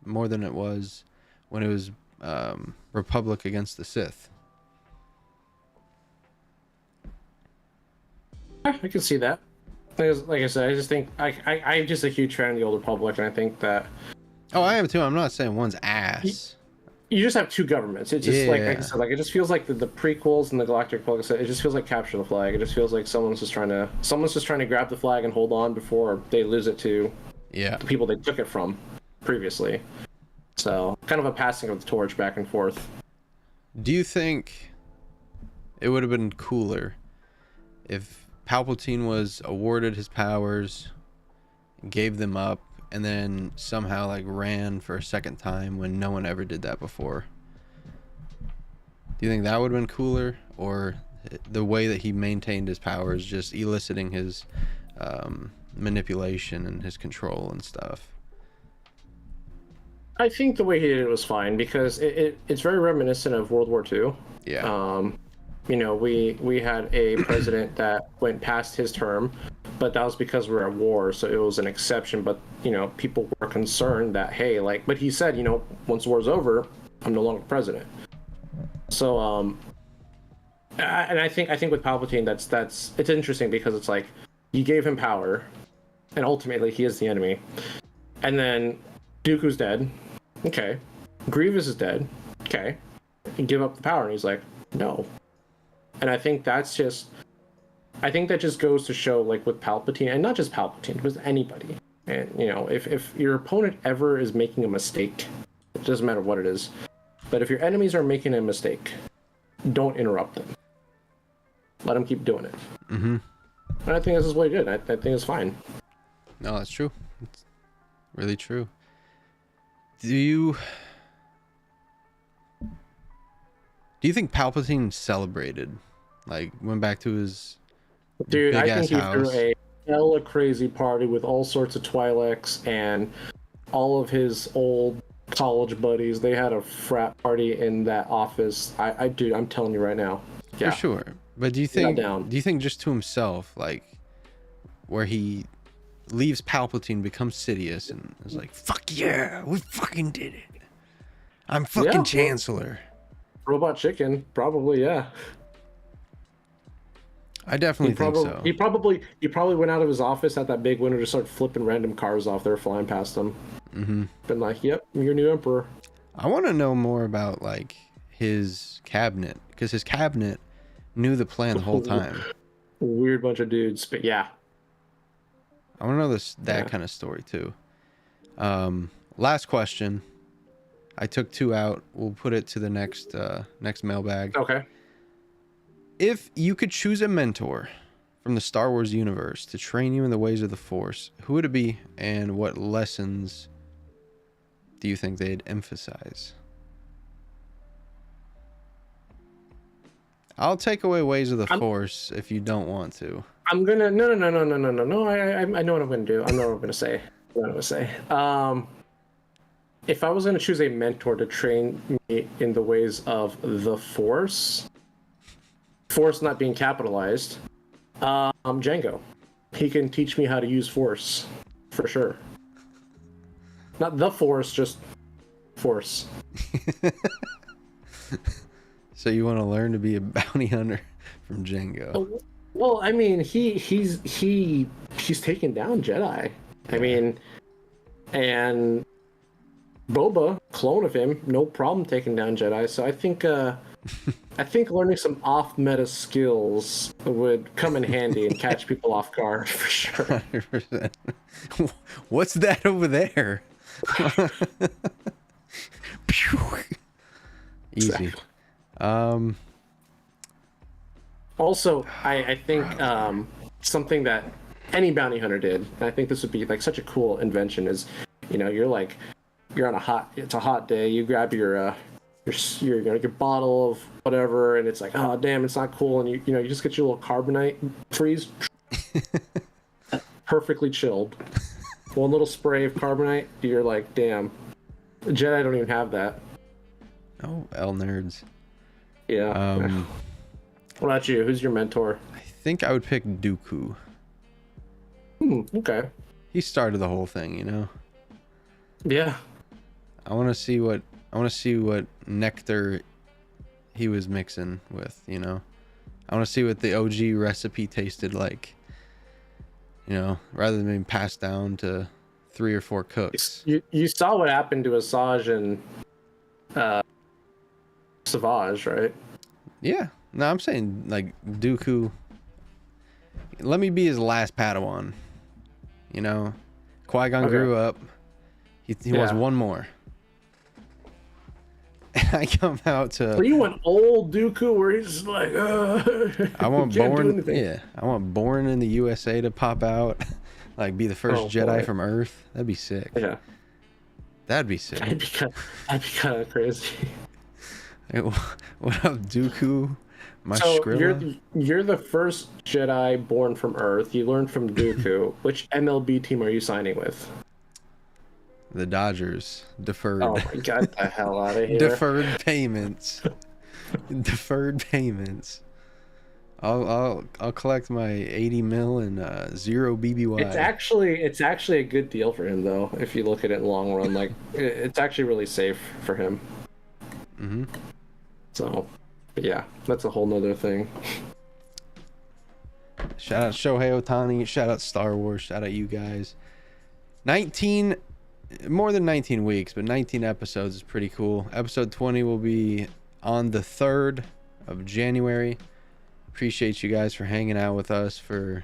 more than it was when it was Republic against the Sith. I can see that. Like I said, I just think I'm just a huge fan of the Old Republic, and I think that. Oh, I am too. I'm not saying one's ass. You just have two governments. It's just like I said, like it just feels like the prequels and the Galactic Republic. It just feels like capture the flag. It just feels like someone's just trying to grab the flag and hold on before they lose it to the people they took it from previously. So kind of a passing of the torch back and forth. Do you think it would have been cooler if Palpatine was awarded his powers, gave them up, and then somehow like ran for a second time when no one ever did that before? Do you think that would have been cooler, or the way that he maintained his powers, just eliciting his manipulation and his control and stuff? I think the way he did it was fine, because it's very reminiscent of World War II. Yeah. You know, we had a president that went past his term, but that was because we were at war, so it was an exception. But, you know, people were concerned that, hey, like, but he said, you know, once the war's over, I'm no longer president. So, and I think with Palpatine, that's it's interesting, because it's like, you gave him power, and ultimately he is the enemy. And then Dooku's dead. Okay. Grievous is dead. okay, and give up the power. And he's like, no. And I think that just goes to show, like, with Palpatine, and not just Palpatine, with anybody. And, you know, if your opponent ever is making a mistake, it doesn't matter what it is, but if your enemies are making a mistake, don't interrupt them. Let them keep doing it. Mm-hmm. And I think this is way good. I think it's fine. No, that's true. It's really true. Do you think Palpatine celebrated? Like, went back to his Dude, I think he house? threw a hella crazy party with all sorts of Twi'leks and all of his old college buddies. They had a frat party in that office. Dude, I'm telling you right now. Yeah. For sure. But do you think just to himself, like, where he leaves Palpatine, becomes Sidious, and is like, fuck yeah, we fucking did it. I'm fucking Chancellor. Robot Chicken, probably, yeah. I definitely think so. He probably went out of his office at that big window to start flipping random cars off. They were flying past him. Mm-hmm. Been like, yep, you're new emperor. I want to know more about, like, his cabinet, because his cabinet knew the plan the whole time. Weird bunch of dudes, but yeah. I want to know that kind of story too. Last question. I took 2 out. We'll put it to the next mailbag. Okay. If you could choose a mentor from the Star Wars universe to train you in the ways of the Force, who would it be, and what lessons do you think they'd emphasize? I'll take away ways of the Force if you don't want to. I'm gonna no. I know what I'm gonna do. I know what I'm gonna say. If I was gonna choose a mentor to train me in the ways of the Force not being capitalized, Django. He can teach me how to use Force, for sure. Not the Force, just Force. So you want to learn to be a bounty hunter from Django? Well, I mean, he's taken down Jedi. I mean, and Boba, clone of him, no problem taking down Jedi. So I think learning some off-meta skills would come in handy and catch people off guard for sure. 100%. What's that over there? Easy. Exactly. Also, I think something that any bounty hunter did, and I think this would be like such a cool invention, is, you know, you're on it's a hot day, you grab your bottle of whatever, and it's like, oh damn, it's not cool, and you just get your little carbonite freeze, perfectly chilled. One little spray of carbonite, you're like, damn, the Jedi don't even have that. Oh, L nerds. Yeah. What about you? Who's your mentor? I think I would pick Dooku. Okay. He started the whole thing, you know. Yeah. I want to see what nectar he was mixing with, you know. I want to see what the OG recipe tasted like, you know, rather than being passed down to 3 or 4 cooks. You saw what happened to Asajj and Savage, right? Yeah. No, I'm saying, like, Dooku. Let me be his last Padawan. You know, Qui-Gon grew up. He wants one more. And I come out to. Well, you want old Dooku where he's like, I want born. Yeah, I want born in the USA to pop out, like be the first Jedi from Earth. That'd be sick. Yeah. That'd be sick. I'd be kind of crazy. Hey, what up, Dooku? So you're the first Jedi born from Earth. You learned from Dooku. Which MLB team are you signing with? The Dodgers. Deferred. Oh my god, the hell out of here. Deferred payments. Deferred payments. I'll collect my 80 mil and 0 BBY. It's actually a good deal for him though. If you look at it in the long run, like it's actually really safe for him. Mm-hmm. So, but yeah, that's a whole nother thing. Shout out Shohei Ohtani. Shout out Star Wars. Shout out you guys. more than 19 weeks, but 19 episodes is pretty cool. Episode 20 will be on the 3rd of January. Appreciate you guys for hanging out with us for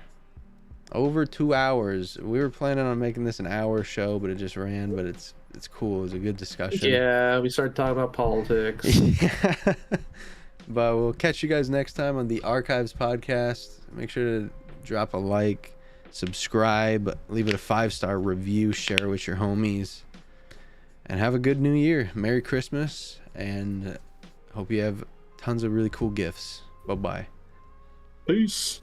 over 2 hours. We were planning on making this an hour show, but it just ran. But it's cool. It was a good discussion. Yeah, we started talking about politics. But we'll catch you guys next time on the Archives podcast. Make sure to drop a like, subscribe, leave it a 5-star review, share with your homies, and have a good new year. Merry Christmas, and hope you have tons of really cool gifts. Bye-bye. Peace.